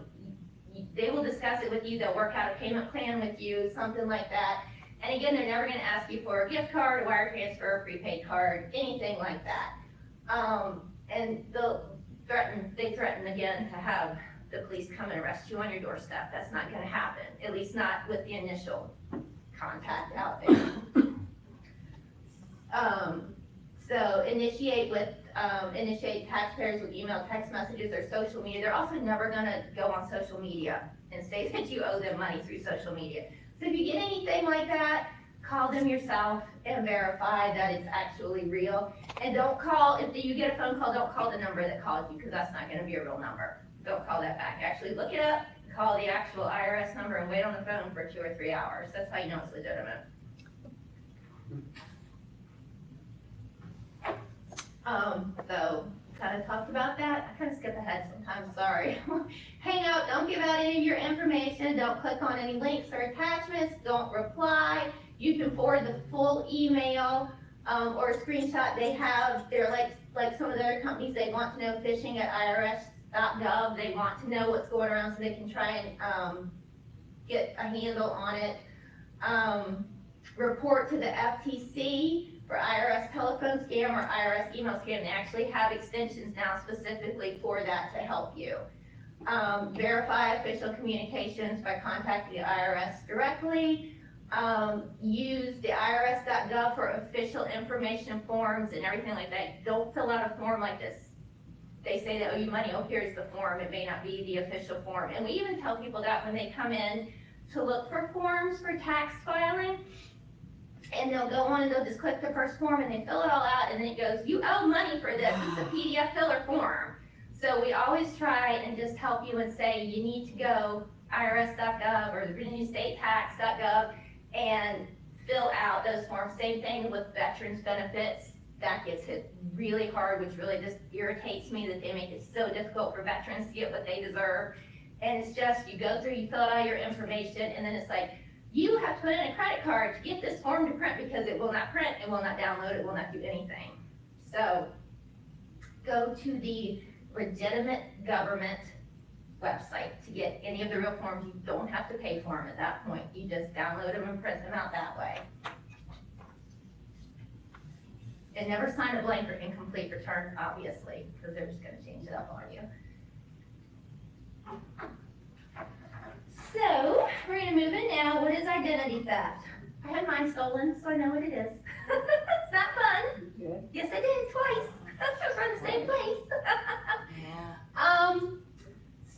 they will discuss it with you. They'll work out a payment plan with you, something like that. And again, they're never gonna ask you for a gift card, a wire transfer, a prepaid card, anything like that. And they threaten again to have the police come and arrest you on your doorstep. That's not gonna happen, at least not with the initial contact out there. So initiate taxpayers with email, text messages, or social media. They're also never gonna go on social media and say that you owe them money through social media. So if you get anything like that, call them yourself and verify that it's actually real. And don't call, if you get a phone call, don't call the number that called you, because that's not gonna be a real number. Don't call that back. Actually look it up, call the actual IRS number, and wait on the phone for 2 or 3 hours. That's how you know it's legitimate. So kind of talked about that. I kind of skip ahead sometimes, sorry. Hang out, don't give out any of your information. Don't click on any links or attachments. Don't reply. You can forward the full email or a screenshot they have. They're like some of the other companies, they want to know phishing at irs.gov. They want to know what's going around so they can try and get a handle on it. Report to the FTC for IRS telephone scam or IRS email scam. They actually have extensions now specifically for that to help you. Verify official communications by contacting the IRS directly. Use the irs.gov for official information forms and everything like that. Don't fill out a form like this. They say they owe you money. Oh, here's the form. It may not be the official form. And we even tell people that when they come in to look for forms for tax filing, and they'll go on and they'll just click the first form and they fill it all out, and then it goes, you owe money for this. It's a PDF filler form. So we always try and just help you and say you need to go irs.gov or the Virginia State Tax.gov and fill out those forms. Same thing with veterans benefits. That gets hit really hard, which really just irritates me that they make it so difficult for veterans to get what they deserve. And it's just, you go through, you fill out all your information, and then it's like, you have to put in a credit card to get this form to print because it will not print, it will not download, it will not do anything. So go to the legitimate government website to get any of the real forms. You don't have to pay for them at that point. You just download them and print them out that way. And never sign a blank or incomplete return, obviously, because they're just going to change it up on you. So, we're going to move in now. What is identity theft? I had mine stolen, so I know what it is. It's not fun. You did? Yes, I did, twice. From the same place.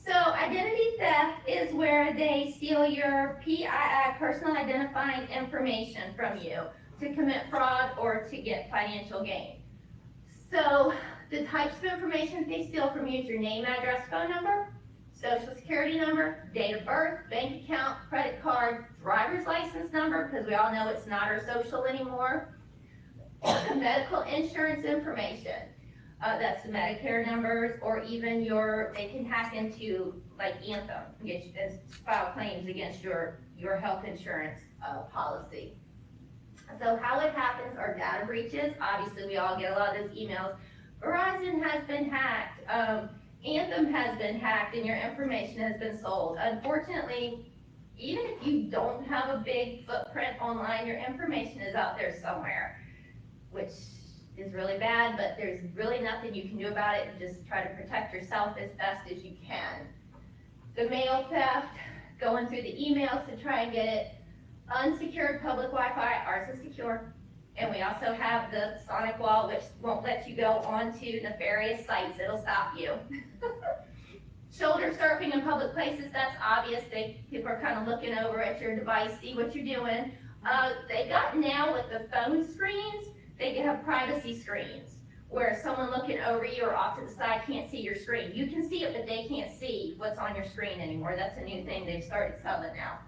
So, identity theft is where they steal your PII, personal identifying information from you to commit fraud or to get financial gain. So, the types of information they steal from you is your name, address, phone number, social security number, date of birth, bank account, credit card, driver's license number, because we all know it's not our social anymore, medical insurance information, that's the Medicare numbers, or even they can hack into like Anthem and file claims against your health insurance policy. So how it happens are data breaches. Obviously, we all get a lot of those emails. Verizon has been hacked. Anthem has been hacked and your information has been sold. Unfortunately, even if you don't have a big footprint online, your information is out there somewhere, which is really bad, but there's really nothing you can do about it. You just try to protect yourself as best as you can. The mail theft, going through the emails to try and get it. Unsecured public Wi-Fi, ours is secure. And we also have the sonic wall, which won't let you go onto nefarious sites. It'll stop you. Shoulder surfing in public places, that's obvious. People are kind of looking over at your device, see what you're doing. They got now with the phone screens, they have privacy screens where someone looking over you or off to the side can't see your screen. You can see it, but they can't see what's on your screen anymore. That's a new thing they've started selling now.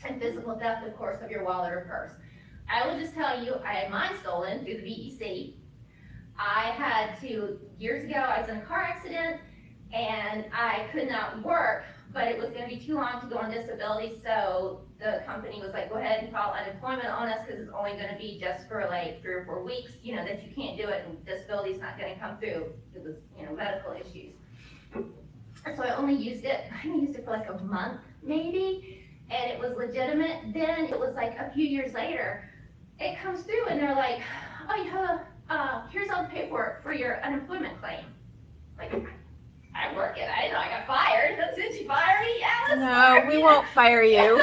and physical theft, of course, of your wallet or purse. I will just tell you, I had mine stolen through the VEC. I had to, years ago, I was in a car accident and I could not work, but it was going to be too long to go on disability. So the company was like, go ahead and file unemployment on us because it's only going to be just for like 3 or 4 weeks, that you can't do it and disability is not going to come through. It was, medical issues. So I only used it, I only used it for like a month maybe, and it was legitimate. Then it was like a few years later, it comes through and they're like, oh, here's all the paperwork for your unemployment claim. Like, I work it. I didn't know I got fired. Did she fire me? Yeah, let's No, fire we me. won't fire you.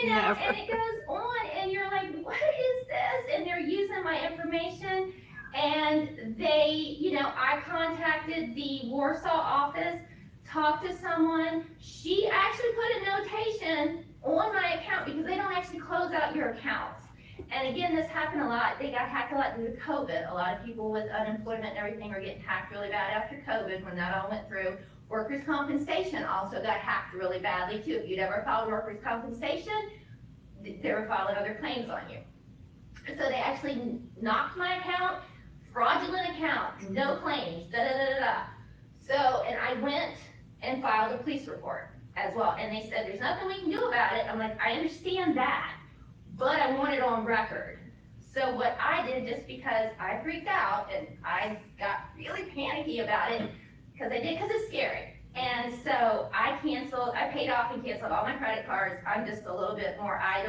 And Never. it goes on, and you're like, what is this? And they're using my information, and I contacted the Warsaw office, talked to someone. She actually put a notation on my account because they don't actually close out your accounts. And again, this happened a lot. They got hacked a lot due to COVID. A lot of people with unemployment and everything were getting hacked really bad after COVID when that all went through. Workers' compensation also got hacked really badly too. If you'd ever filed workers' compensation, they were filing other claims on you. So they actually knocked my account, fraudulent account, no claims, da da da da da. So, and I went and filed a police report as well. And they said, there's nothing we can do about it. I'm like, I understand that, but I want it on record. So what I did, just because I freaked out and I got really panicky about it, because it's scary. And so I paid off and canceled all my credit cards. I'm just a little bit more, I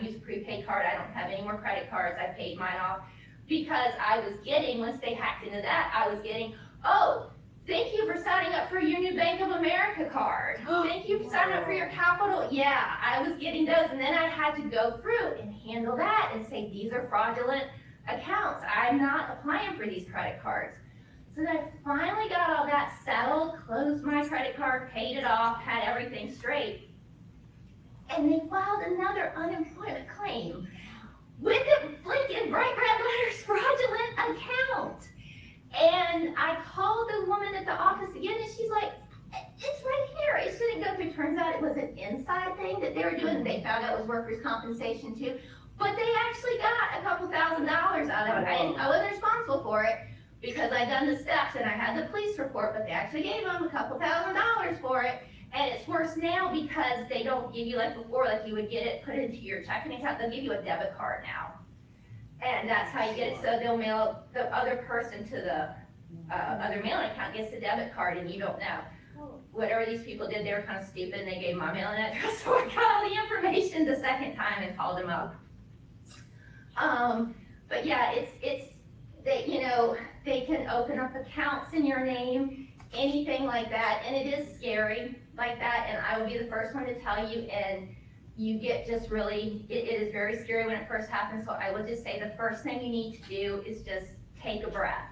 use a prepaid card. I don't have any more credit cards. I paid mine off because I was getting, once they hacked into that, I was getting, oh, thank you for signing up for your new Bank of America card. Thank you for signing up for your Capital. Yeah, I was getting those. And then I had to go through and handle that and say, these are fraudulent accounts. I'm not applying for these credit cards. So then I finally got all that settled, closed my credit card, paid it off, had everything straight. And they filed another unemployment claim with the blinking bright red letters fraudulent account. And I called the woman at the office again, and she's like, it's right here. It shouldn't go through. Turns out it was an inside thing that they were doing. They found out it was workers' compensation too. But they actually got a couple $1,000s out of it. I wasn't responsible for it because I'd done the steps and I had the police report, but they actually gave them a couple $1,000s for it. And it's worse now because they don't give you like before, like you would get it put into your checking account. They'll give you a debit card now. And that's how you get it. So they'll mail the other person to the other mailing account gets the debit card and you don't know. Whatever these people did, they were kind of stupid and they gave my mailing address, so I got all the information the second time and called them up. But yeah, it's they they can open up accounts in your name, anything like that, and it is scary like that. And I will be the first one to tell you. And you get just really, it is very scary when it first happens. So I will just say the first thing you need to do is just take a breath.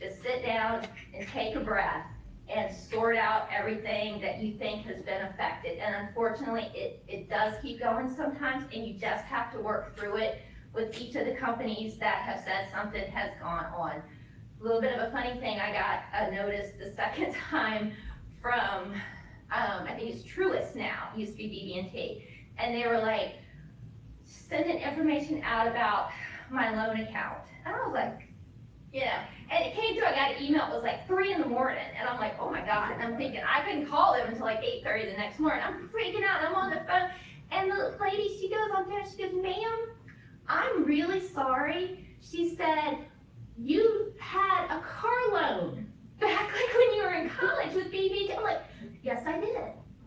Just sit down and take a breath and sort out everything that you think has been affected. And unfortunately, it does keep going sometimes, and you just have to work through it with each of the companies that have said something has gone on. A little bit of a funny thing, I got a notice the second time from, I think it's Truist now, it used to be BB&T, and they were like, sending information out about my loan account. And I was like, and it came through, I got an email, it was like 3 in the morning, and I'm like, oh my God, and I'm thinking, I couldn't call them until like 8:30 the next morning. I'm freaking out, and I'm on the phone, and the lady, she goes on there, she goes, ma'am, I'm really sorry. She said, you had a car loan back like when you were in college with BB. I'm like, yes, I did.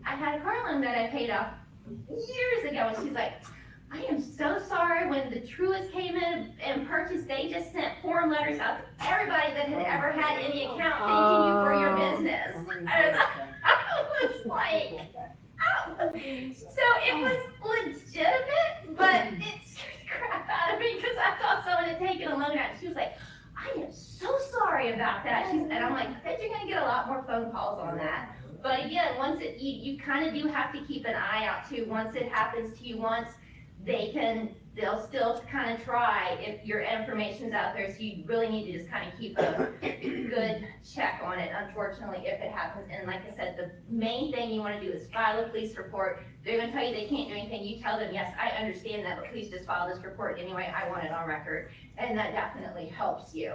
I had a car loan that I paid off years ago. And she's like, I am so sorry. When the Truist came in and purchased, they just sent form letters out to everybody that had ever had any account thanking you for your business. And I was like, so it was legitimate, but it scared the crap out of me because I thought someone had taken a loan out. She was like, I am so sorry about that. And I'm like, I bet you're going to get a lot more phone calls on that. But again, once you kind of do have to keep an eye out too. Once it happens to you once, they'll still kind of try if your information's out there, so you really need to just kind of keep a good check on it, unfortunately, if it happens. And like I said, the main thing you want to do is file a police report. They're going to tell you they can't do anything. You tell them, yes, I understand that, but please just file this report anyway. I want it on record. And that definitely helps you.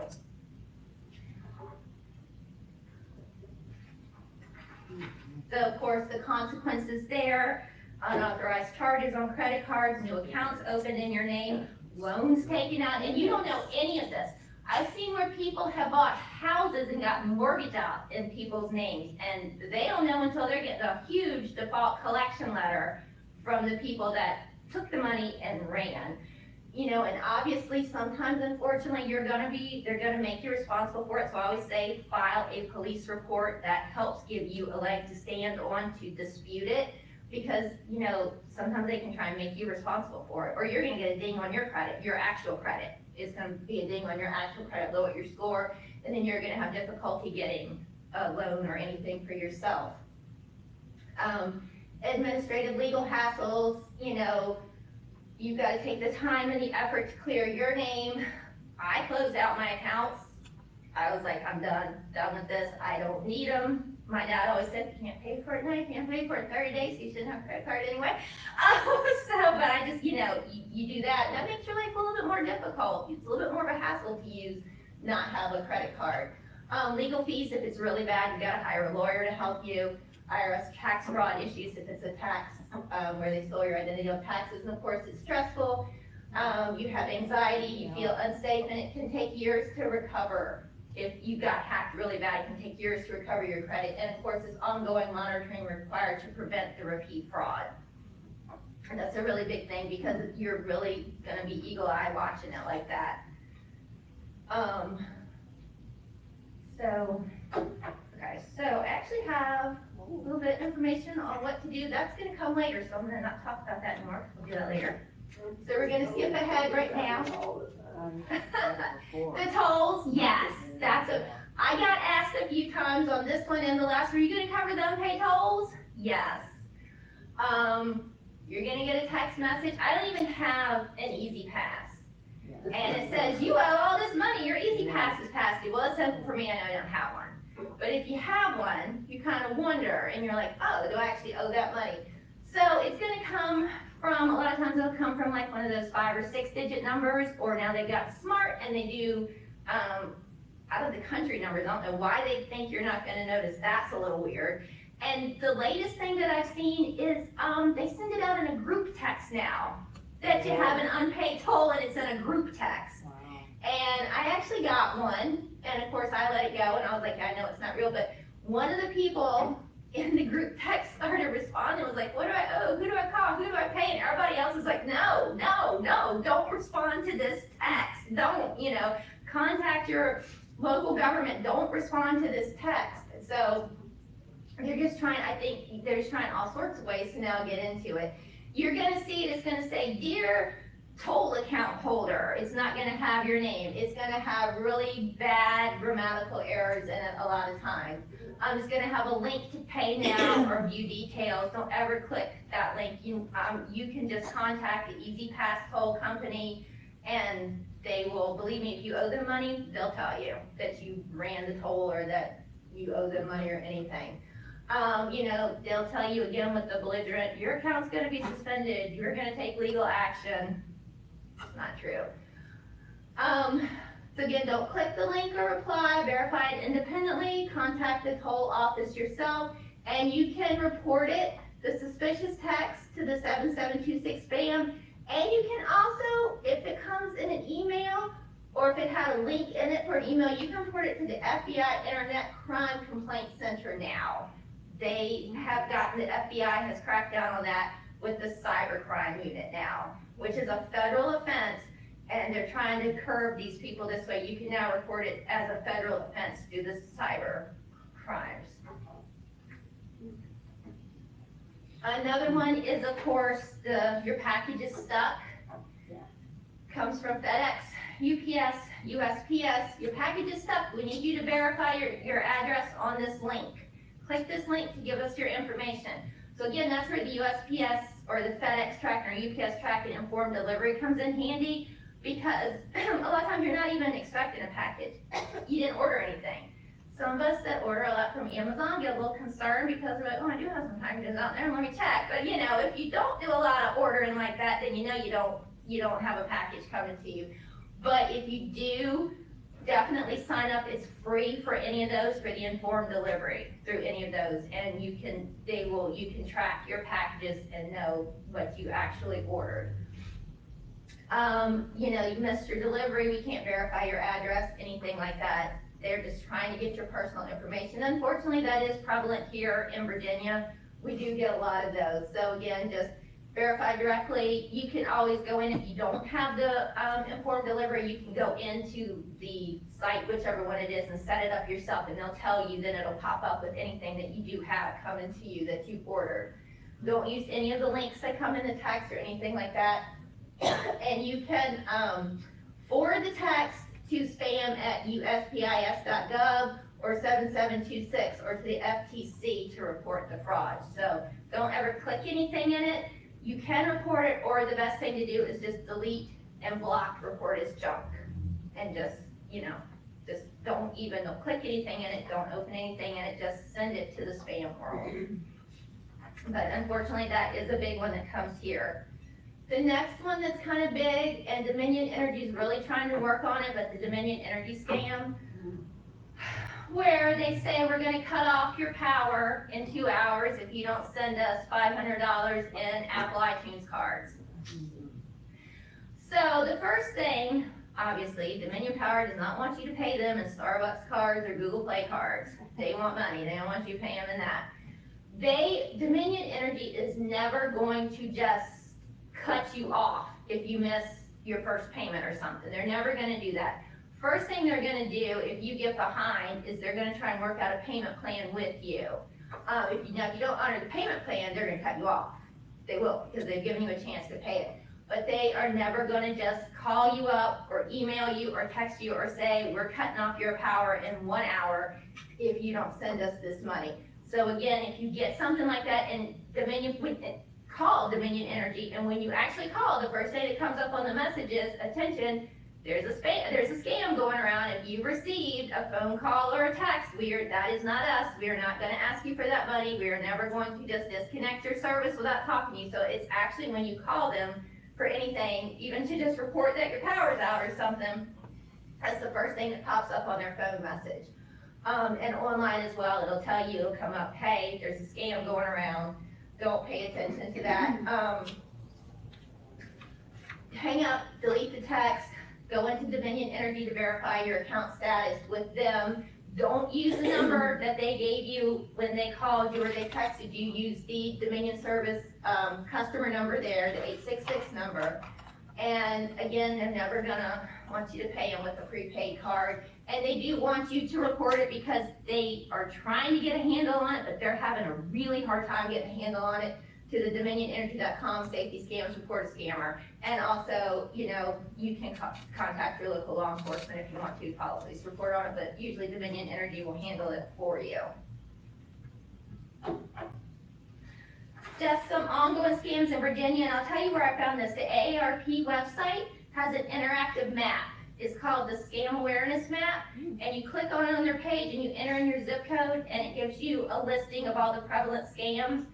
So, of course, the consequences there, unauthorized charges on credit cards, new accounts opened in your name, loans taken out, and you don't know any of this. I've seen where people have bought houses and got mortgage out in people's names, and they don't know until they're getting a huge default collection letter from the people that took the money and ran. You know, and obviously sometimes, unfortunately, they're gonna make you responsible for it. So I always say file a police report. That helps give you a leg to stand on to dispute it, because, you know, sometimes they can try and make you responsible for it, or you're gonna get a ding on your credit, your actual credit. It's gonna be a ding on your actual credit, lower your score, and then you're gonna have difficulty getting a loan or anything for yourself. Administrative legal hassles, you know, you've got to take the time and the effort to clear your name. I closed out my accounts. I was like, I'm done with this. I don't need them. My dad always said, you can't pay for it now, you can't pay for it in 30 days, so you shouldn't have a credit card anyway. But I just, you know, you do that, and that makes your life a little bit more difficult. It's a little bit more of a hassle to not have a credit card. Legal fees, if it's really bad, you got to hire a lawyer to help you. IRS tax fraud issues, if it's a tax where they stole your identity on taxes, and of course it's stressful. You have anxiety, you feel unsafe, and it can take years to recover. If you got hacked really bad, it can take years to recover your credit, and of course there's ongoing monitoring required to prevent the repeat fraud. And that's a really big thing, because you're really going to be eagle-eye watching it like that. So I actually have a little bit of information on what to do. That's going to come later, so I'm going to not talk about that anymore. We'll do that later. So we're going to skip ahead right now. The tolls, yes, I got asked a few times on this one and the last, are you going to cover the unpaid tolls? Yes. You're going to get a text message. I don't even have an Easy Pass. And it says, you owe all this money, your Easy Pass is past due. Well, it's simple for me, I know I don't have one. But if you have one, you kind of wonder, and you're like, oh, do I actually owe that money? So it's going to come from, a lot of times it'll come from like one of those 5 or 6 digit numbers, or now they've got smart and they do out of the country numbers. I don't know why they think you're not going to notice. That's a little weird. And the latest thing that I've seen is they send it out in a group text now, that you have an unpaid toll and it's in a group text. Wow. And I actually got one, and of course I let it go, and I was like, I know it's not real, but one of the people in the group text started responding, was like, what do I owe? Who do I call? Who do I pay? And everybody else is like, no, don't respond to this text. Don't, contact your local government. Don't respond to this text. So they're just trying, I think they're just trying all sorts of ways to now get into it. You're going to see it's going to say, dear toll account holder. It's not going to have your name. It's going to have really bad grammatical errors in it a lot of times. It's going to have a link to pay now or view details. Don't ever click that link. You can just contact the Easy Pass toll company, and they will, believe me, if you owe them money, they'll tell you that you ran the toll or that you owe them money or anything. They'll tell you again with the belligerent, your account's going to be suspended, you're going to take legal action. It's not true. So again, don't click the link or reply, verify it independently, contact the toll office yourself, and you can report it, the suspicious text, to the 7726 spam, and you can also, if it comes in an email, or if it had a link in it for an email, you can report it to the FBI Internet Crime Complaint Center now. They have gotten, the FBI has cracked down on that with the cybercrime unit now, which is a federal offense, and they're trying to curb these people this way. You can now report it as a federal offense due to cyber crimes. Another one is, of course, your package is stuck. Comes from FedEx, UPS, USPS. Your package is stuck. We need you to verify your address on this link. Click this link to give us your information. So again, that's where the USPS or the FedEx tracking or UPS tracking informed delivery comes in handy, because a lot of times you're not even expecting a package. You didn't order anything. Some of us that order a lot from Amazon get a little concerned because we're like, oh, I do have some packages out there, let me check. But you know, if you don't do a lot of ordering like that, then you know you don't have a package coming to you. But if you do, definitely sign up. It's free for any of those, for the informed delivery through any of those, and you can track your packages and know what you actually ordered. You know, you missed your delivery, we can't verify your address, anything like that. They're just trying to get your personal information. Unfortunately, that is prevalent here in Virginia. We do get a lot of those. So again, just verify directly. You can always go in, if you don't have the informed delivery, you can go into the site, whichever one it is, and set it up yourself, and they'll tell you, then it'll pop up with anything that you do have coming to you that you've ordered. Don't use any of the links that come in the text or anything like that. And you can forward the text to spam@uspis.gov or 7726 or to the FTC to report the fraud. So don't ever click anything in it. You can report it, or the best thing to do is just delete and block, report as junk. And just, you know, just don't even click anything in it, don't open anything in it, just send it to the spam world. But unfortunately, that is a big one that comes here. The next one that's kind of big, and Dominion Energy is really trying to work on it, but the Dominion Energy scam, where they say we're going to cut off your power in 2 hours if you don't send us $500 in Apple iTunes cards. So the first thing, obviously, Dominion Power does not want you to pay them in Starbucks cards or Google Play cards. They want money. They don't want you to pay them in that. Dominion Energy is never going to just cut you off if you miss your first payment or something. They're never going to do that. First thing they're going to do if you get behind is they're going to try and work out a payment plan with you. If you don't honor the payment plan, they're going to cut you off. They will, because they've given you a chance to pay it. But they are never going to just call you up or email you or text you or say, we're cutting off your power in 1 hour if you don't send us this money. So again, if you get something like that, and call Dominion Energy, and when you actually call, the first thing that comes up on the message is, attention, there's a scam going around. If you received a phone call or a text, that is not us. We are not going to ask you for that money. We are never going to just disconnect your service without talking to you. So it's actually when you call them for anything, even to just report that your power's out or something, that's the first thing that pops up on their phone message. And online as well, it'll tell you, it'll come up, hey, there's a scam going around. Don't pay attention to that. Hang up, delete the text, go into Dominion Energy to verify your account status with them. Don't use the number that they gave you when they called you or they texted you. Use the Dominion Service customer number there, the 866 number. And again, they're never gonna want you to pay them with a prepaid card. And they do want you to report it because they are trying to get a handle on it, but they're having a really hard time getting a handle on it. To the DominionEnergy.com safety scams, report a scammer. And also, you know, you can contact your local law enforcement if you want to file a police report on it, but usually Dominion Energy will handle it for you. Just some ongoing scams in Virginia, and I'll tell you where I found this. The AARP website has an interactive map. It's called the Scam Awareness Map, and you click on it on their page and you enter in your zip code, and it gives you a listing of all the prevalent scams.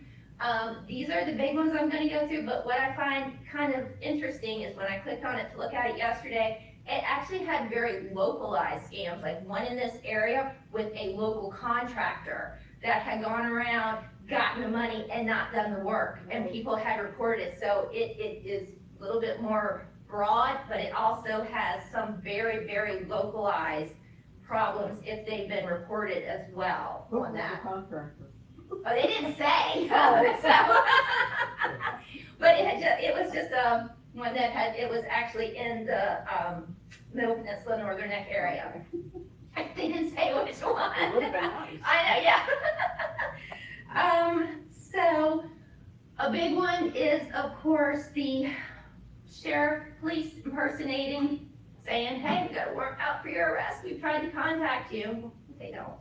These are the big ones I'm going to go through, but what I find kind of interesting is when I clicked on it to look at it yesterday, it actually had very localized scams, like one in this area with a local contractor that had gone around, gotten the money, and not done the work, and people had reported it. So it is a little bit more broad, but it also has some very, very localized problems if they've been reported as well on that. Contractor. Oh, they didn't say. So, but it was just one that had, it was actually in the Middle Peninsula, Northern Neck area. They didn't say which one. It would have been nice. I know, yeah. So a big one is, of course, the sheriff, police impersonating, saying, hey, we got a warrant out for your arrest. We've tried to contact you. They don't.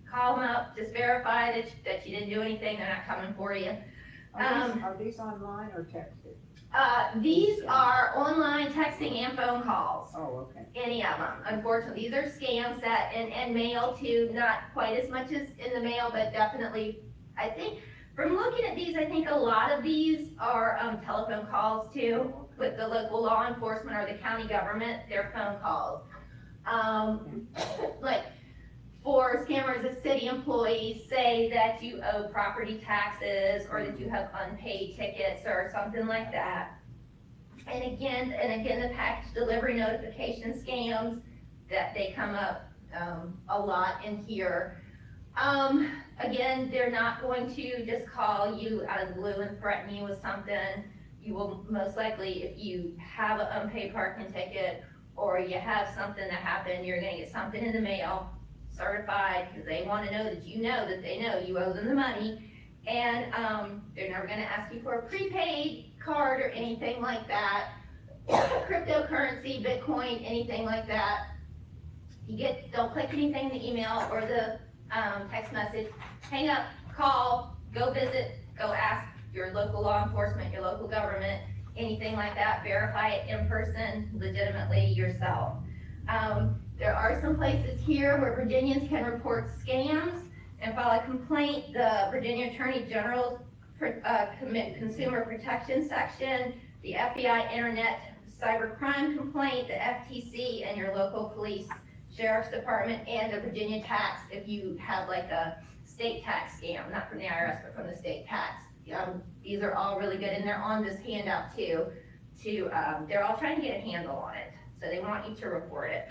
Call them up, just verify that you didn't do anything, they're not coming for you. Are these online or texted? These are online texting and phone calls. Oh, okay. Any of them. Unfortunately, these are scams that, and mail too, not quite as much as in the mail, but definitely, I think, from looking at these, I think a lot of these are telephone calls too, with the local law enforcement or the county government, their phone calls. Like, for scammers, if city employees say that you owe property taxes or that you have unpaid tickets or something like that. And again, the package delivery notification scams, that they come up a lot in here. Again, they're not going to just call you out of the blue and threaten you with something. You will most likely, if you have an unpaid parking ticket or you have something that happened, you're gonna get something in the mail, certified, because they wanna know that they know you owe them the money. And they're never gonna ask you for a prepaid card or anything like that. Cryptocurrency, Bitcoin, anything like that. Don't click anything in the email or the text message. Hang up, call, go visit, go ask your local law enforcement, your local government, anything like that. Verify it in person, legitimately yourself. There are some places here where Virginians can report scams and file a complaint. The Virginia Attorney General's Consumer Protection Section, the FBI Internet Cybercrime Complaint, the FTC, and your local police, sheriff's department, and the Virginia tax if you have like a state tax scam, not from the IRS, but from the state tax. These are all really good, and they're on this handout too. They're all trying to get a handle on it, so they want you to report it.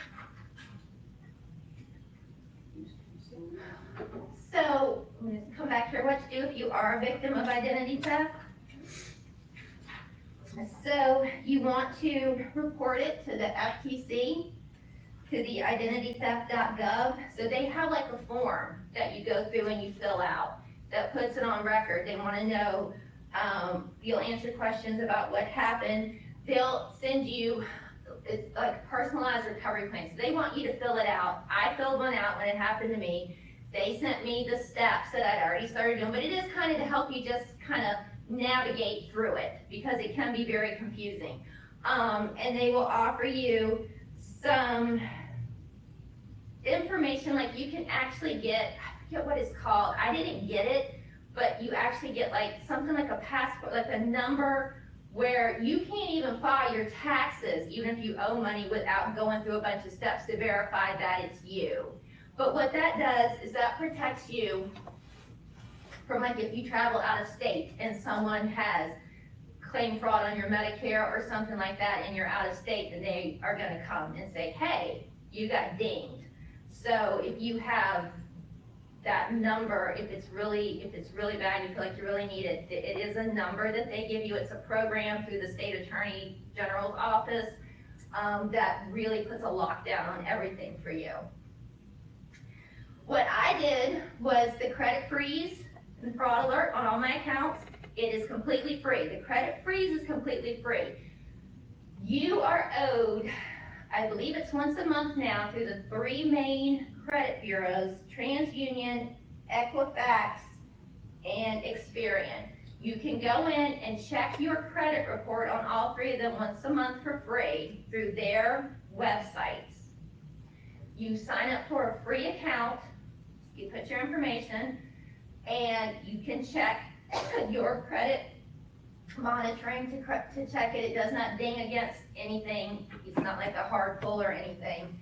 So, I'm going to come back here, what to do if you are a victim of identity theft. So, you want to report it to the FTC, to the identitytheft.gov. So they have like a form that you go through and you fill out that puts it on record. They want to know, you'll answer questions about what happened. They'll send you, it's like personalized recovery plans. So they want you to fill it out. I filled one out when it happened to me. They sent me the steps that I'd already started doing, but it is kind of to help you just kind of navigate through it because it can be very confusing. And they will offer you some information, like you can actually get, I forget what it's called, I didn't get it, but you actually get like something like a passport, like a number where you can't even file your taxes, even if you owe money, without going through a bunch of steps to verify that it's you. But what that does is that protects you from, like, if you travel out of state and someone has claim fraud on your Medicare or something like that and you're out of state, then they are going to come and say, hey, you got dinged. So if you have that number, if it's really bad, you feel like you really need it, it is a number that they give you. It's a program through the state attorney general's office that really puts a lockdown on everything for you. What I did was the credit freeze and fraud alert on all my accounts. It is completely free. The credit freeze is completely free. You are owed, I believe it's once a month now, through the three main credit bureaus, TransUnion, Equifax, and Experian. You can go in and check your credit report on all three of them once a month for free through their websites. You sign up for a free account, you put your information, and you can check your credit monitoring to check it. It does not ding against anything. It's not like a hard pull or anything.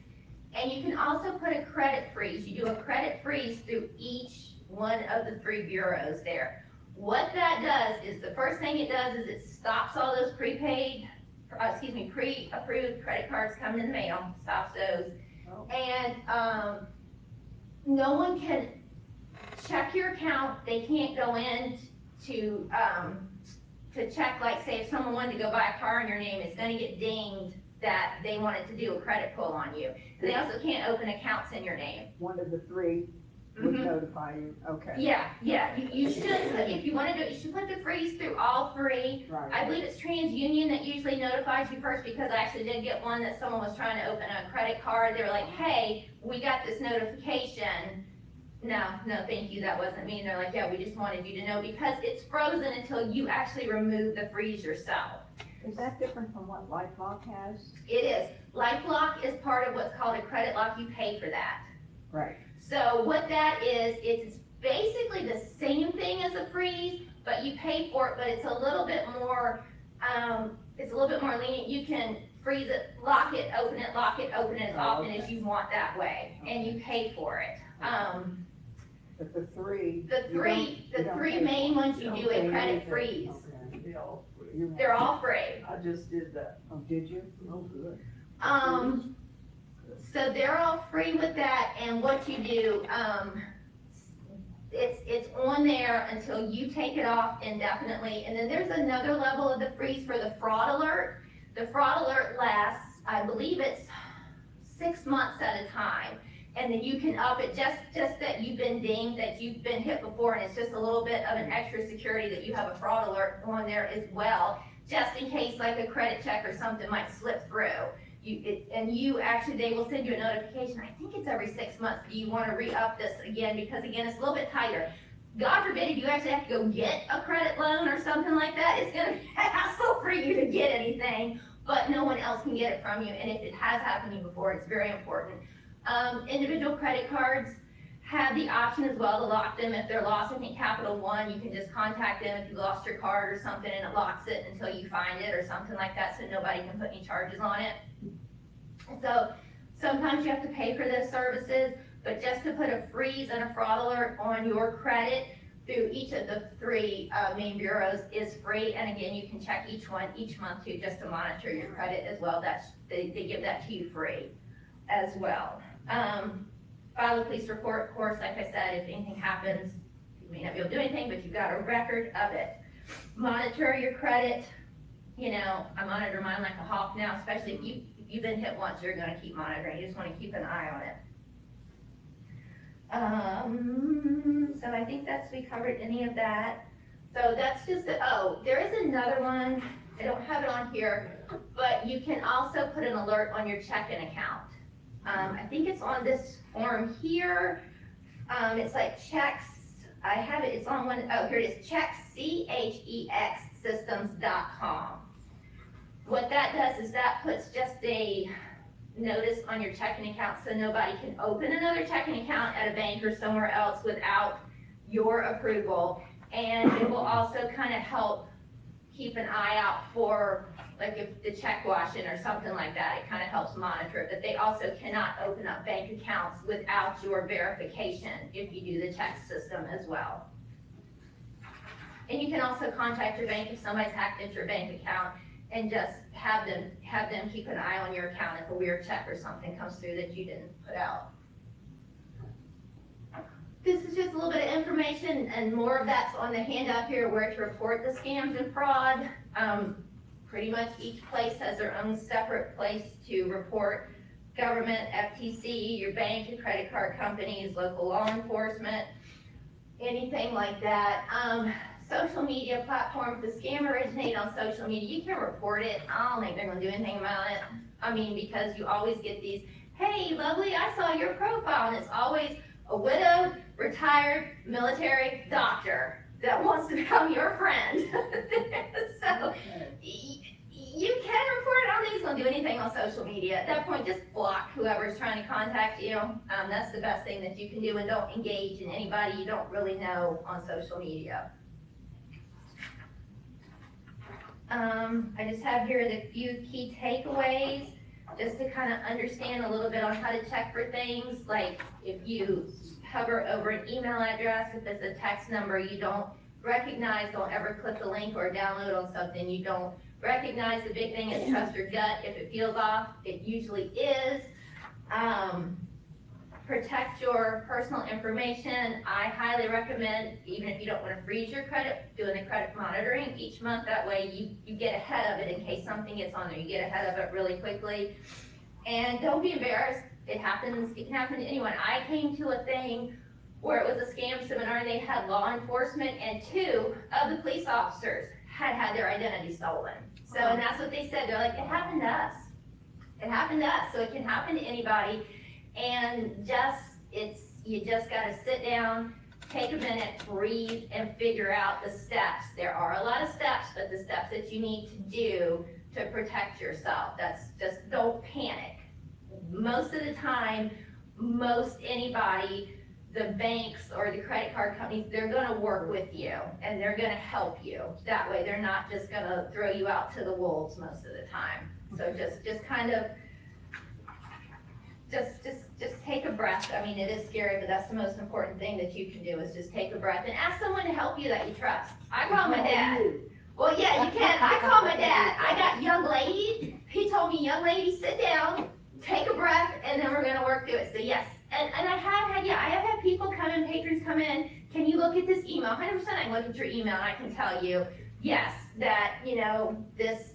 And you can also put a credit freeze. You do a credit freeze through each one of the three bureaus there. What that does is, the first thing it does is it stops all those pre-approved credit cards coming in the mail, stops those. Oh. And no one can check your account. They can't go in to check, like, say if someone wanted to go buy a car in your name, it's going to get dinged that they wanted to do a credit pull on you. And they also can't open accounts in your name. One of the three would notify you. Okay. Yeah. You should, if you want to do it, you should put the freeze through all three. Right. I believe it's TransUnion that usually notifies you first, because I actually did get one that someone was trying to open a credit card. They were like, hey, we got this notification. No, no, thank you, that wasn't me. And they're like, yeah, we just wanted you to know because it's frozen until you actually remove the freeze yourself. Is that different from what LifeLock has? It is. LifeLock is part of what's called a credit lock. You pay for that. Right. So what that is, it's basically the same thing as a freeze, but you pay for it, but it's a little bit more, it's a little bit more lenient. You can freeze it, lock it, open it as often as you want that way, and you pay for it. But the three main ones you do a credit freeze. Okay. They're all free. I just did that. Oh, did you? Oh, good. So they're all free with that, and what you do, it's on there until you take it off indefinitely, and then there's another level of the freeze for the fraud alert. The fraud alert lasts, I believe it's 6 months at a time, and then you can up it just that you've been dinged, that you've been hit before, and it's just a little bit of an extra security that you have a fraud alert on there as well, just in case like a credit check or something might slip through. They will send you a notification. I think it's every 6 months. Do you want to re-up this again? Because again, it's a little bit tighter. God forbid if you actually have to go get a credit loan or something like that, it's going to be a hassle for you to get anything, but no one else can get it from you. And if it has happened to you before, it's very important. Individual credit cards have the option as well to lock them if they're lost. I think Capital One, you can just contact them if you lost your card or something, and it locks it until you find it or something like that, so nobody can put any charges on it. So sometimes you have to pay for those services, but just to put a freeze and a fraud alert on your credit through each of the three main bureaus is free. And again, you can check each one each month too, just to monitor your credit as well. They give that to you free as well. File a police report, of course, like I said, if anything happens, you may not be able to do anything, but you've got a record of it. Monitor your credit. You know, I monitor mine like a hawk now, especially if you've been hit once, you're going to keep monitoring. You just want to keep an eye on it. So I think we covered any of that. So that's just there is another one. I don't have it on here, but you can also put an alert on your checking account. I think it's on this form here. It's like checks. I have it. It's on one. Oh, here it is. Checks, CHEXsystems.com. What that does is that puts just a notice on your checking account so nobody can open another checking account at a bank or somewhere else without your approval. And it will also kind of help keep an eye out for, like if the check washing or something like that, it kind of helps monitor it. But they also cannot open up bank accounts without your verification if you do the check system as well. And you can also contact your bank if somebody's hacked into your bank account and just have them keep an eye on your account if a weird check or something comes through that you didn't put out. This is just a little bit of information, and more of that's on the handout here where to report the scams and fraud. Pretty much each place has their own separate place to report government, FTC, your bank, your credit card companies, local law enforcement, anything like that. Social media platforms, the scam originated on social media, you can report it. I don't think they're going to do anything about it. I mean, because you always get these, hey, lovely, I saw your profile, and it's always a widowed, retired, military doctor that wants to become your friend. So you can report it. I don't think it's going to do anything on social media. At that point, just block whoever's trying to contact you. That's the best thing that you can do, and don't engage in anybody you don't really know on social media. I just have here the few key takeaways just to kind of understand a little bit on how to check for things. Like if you hover over an email address, if it's a text number you don't recognize, don't ever click the link or download on something you don't recognize. The big thing is trust your gut. If it feels off, it usually is. Protect your personal information. I highly recommend, even if you don't want to freeze your credit, doing the credit monitoring each month. That way you get ahead of it in case something gets on there. You get ahead of it really quickly. And don't be embarrassed. It happens. It can happen to anyone. I came to a thing where it was a scam seminar and they had law enforcement, and 2 of the police officers had their identity stolen. So, and that's what they said. They're like, it happened to us. It happened to us. So it can happen to anybody. And just, it's You just gotta sit down, take a minute, breathe, and figure out the steps. There are a lot of steps, but the steps that you need to do to protect yourself. That's just, don't panic. Most of the time, most anybody, the banks or the credit card companies, they're gonna work with you and they're gonna help you. That way they're not just gonna throw you out to the wolves most of the time. So just kind of, just take a breath. I mean, it is scary, but that's the most important thing that you can do is just take a breath and ask someone to help you that you trust. I call my dad. Well, yeah, you can. I call my dad. I got young lady. He told me, young lady, sit down, take a breath, and then we're gonna work through it. So yes, and I have had, yeah, I have had people come in, patrons come in, can you look at this email? 100% I can look at your email and I can tell you, yes, that, you know, this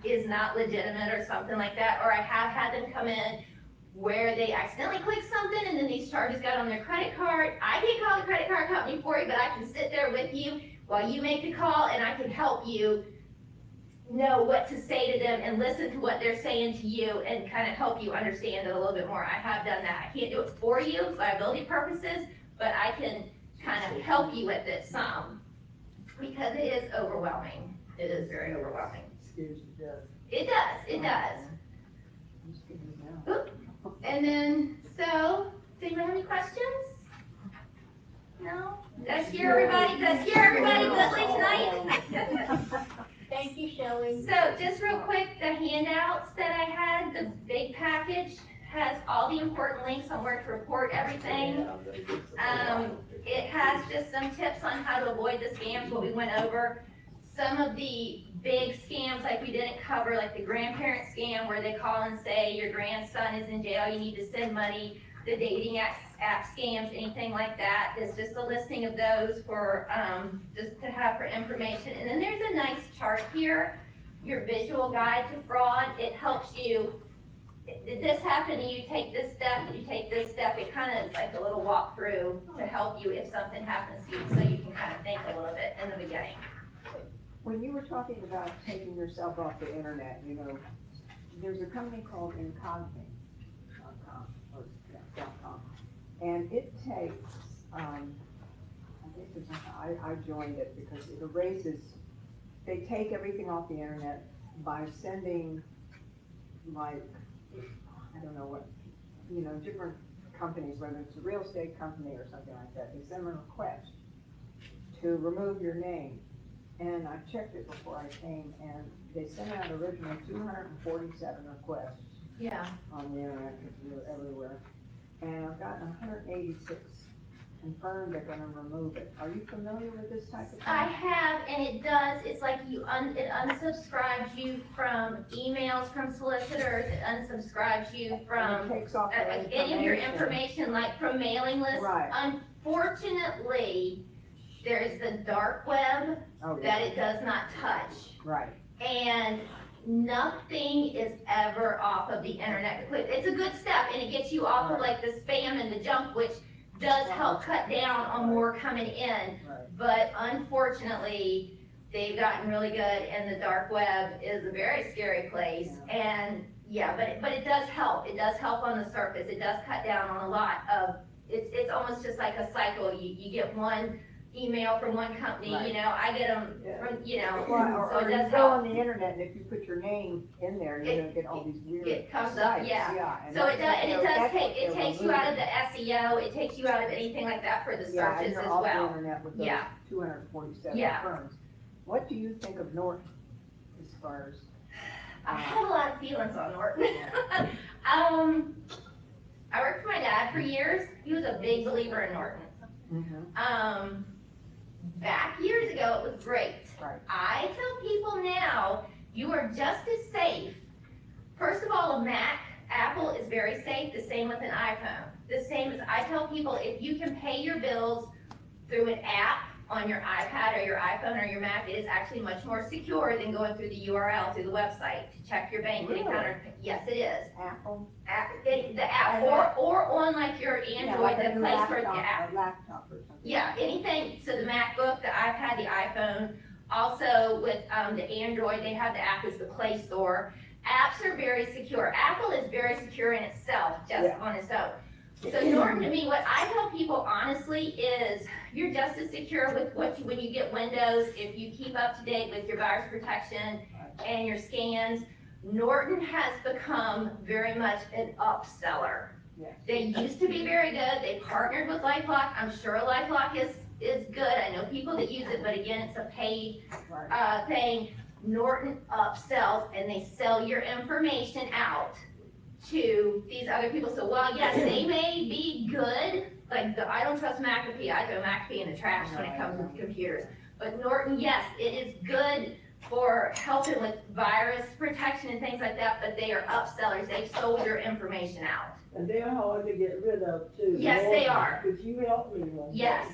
is not legitimate or something like that. Or I have had them come in where they accidentally clicked something and then these charges got on their credit card. I can't call the credit card company for you, but I can sit there with you while you make the call and I can help you know what to say to them and listen to what they're saying to you and kind of help you understand it a little bit more. I have done that. I can't do it for you, liability purposes, but I can kind of help you with it some because it is overwhelming. It is very overwhelming. Scares you to death. It does, it does. I'm scared now. Oop. And then, so, does anyone have any questions? No? Did I scare everybody? Did I scare everybody goodly tonight? Thank you, Shelley. So, just real quick, the handouts that I had, the big package has all the important links on where to report everything. It has just some tips on how to avoid the scams, what we went over. Some of the big scams like we didn't cover, like the grandparent scam where they call and say your grandson is in jail, you need to send money, the dating app scams, anything like that. It's just a listing of those for, just to have for information. And then there's a nice chart here, your visual guide to fraud. It helps you, did this happen to you, take this step, did you take this step? It kind of is like a little walkthrough to help you if something happens to you so you can kind of think a little bit in the beginning. When you were talking about taking yourself off the internet, you know, there's a company called Incognito.com, or yeah, .com, and it takes, I guess it's, I joined it because it erases, they take everything off the internet by sending, like, I don't know what, you know, different companies, whether it's a real estate company or something like that, they send them a request to remove your name. And I checked it before I came, and they sent out originally 247 requests Yeah. on the internet because we were everywhere. And I've gotten 186 confirmed they're gonna remove it. Are you familiar with this type of thing? I have, and it does, it's like it unsubscribes you from emails from solicitors, it unsubscribes you from And it takes off their any of your information, like from mailing lists. Right. Unfortunately, there is the dark web Oh, that yeah, it does not touch. right. And nothing is ever off of the internet. It's a good step, and it gets you off of like the spam and the junk, which does help cut down on more coming in. Right. But unfortunately, they've gotten really good, and the dark web is a very scary place. Yeah. And yeah, but it does help. It does help on the surface. It does cut down on a lot of. It's almost just like a cycle. You get one email from one company, Right. you know, I get them Yeah. from, you know, Well, so or it you does go help. on the internet, and if you put your name in there, you're gonna get all these weird It comes sites. up, yeah. And So it does, and it does take, it they're takes you out of removing. the SEO, it takes you out of anything like that for the Yeah, and searches you're as off the well. internet with those Yeah. 247 Yeah. firms. What do you think of Norton as far as? I have a lot of feelings on Norton. Yeah. I worked for my dad for years, he was a big believer in Norton. Mm-hmm. Back years ago, it was great. Right. I tell people now, you are just as safe. First of all, a Mac, Apple is very safe, the same with an iPhone. The same as I tell people, if you can pay your bills through an app on your iPad or your iPhone or your Mac, it is actually much more secure than going through the URL through the website to check your bank Really? account. Yes, it is. Apple? The app, or on like your Android, like the Play Store, the app. A laptop or something. Yeah, anything, so the MacBook, the iPad, the iPhone, also with the Android, they have the app as the Play Store. Apps are very secure. Apple is very secure in itself, just on its own. So Norton, to me, what I tell people honestly is you're just as secure with when you get Windows, if you keep up to date with your virus protection and your scans. Norton has become very much an upseller. Yes. They used to be very good. They partnered with LifeLock. I'm sure LifeLock is good. I know people that use it, but again, it's a paid thing. Norton upsells and they sell your information out to these other people. So while yes, they may be good, like I don't trust McAfee. I throw McAfee in the trash when it comes to computers. But Norton, yes, it is good for helping with virus protection and things like that, but they are upsellers. They've sold your information out. And they're hard to get rid of too. Yes, they are. Could you help me one day? Yes.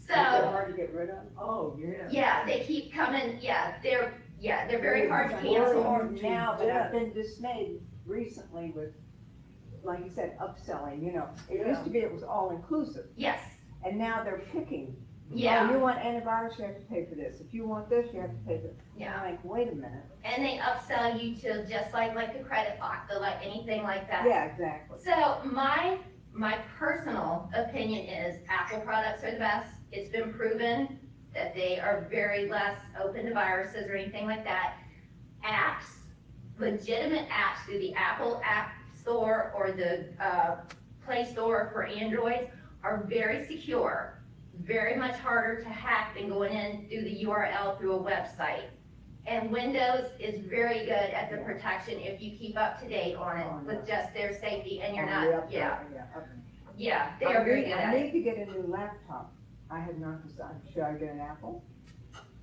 So They're hard to get rid of. Oh, yeah. yeah, they keep coming. They're very hard to cancel. Hard now, but I've been dismayed recently with, like you said, upselling, you know. It used to be it was all inclusive, Yes. and now they're picking. Yeah. Oh, you want antivirus, you have to pay for this. If you want this, you have to pay for this. Yeah. I'm like, wait a minute. And they upsell you to just like the credit box, like anything like that. Yeah, exactly. So my personal opinion is Apple products are the best. It's been proven that they are very less open to viruses or anything like that. Apps, legitimate apps through the Apple App Store or the Play Store for Androids are very secure, very much harder to hack than going in through the URL through a website. And Windows is very good at the protection if you keep up to date on it with just their safety and you're not, they are very good at I it. need to get a new laptop. I have not decided. Should I get an Apple?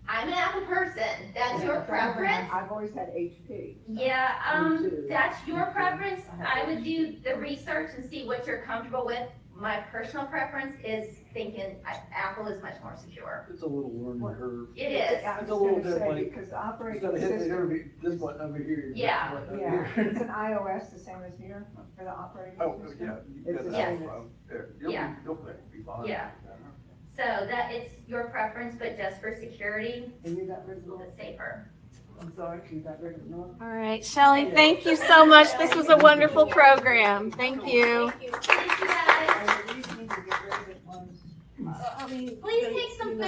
I'm an Apple person. That's your preference. I've always had HP. Yeah, Me too. that's your preference. I would do the research and see what you're comfortable with. My personal preference is thinking Apple is much more secure. It's a little learning curve. It is. I was It's a little gonna say, different. because the You operating gotta hit system, this button over here. Yeah. this button over yeah, here. it's an iOS, the same as here for the operating Oh, system. yeah, you It's got the that same as- phone. You'll Yeah. be fine. Yeah. So that it's your preference, but just for security, And you got rid it's a of little bit safer. I'm sorry, you got rid of North. All right, Shelley, thank you so much. This was a wonderful program. Thank you. Thank you guys. And the reason to get rid of it was, I mean, Please take some food.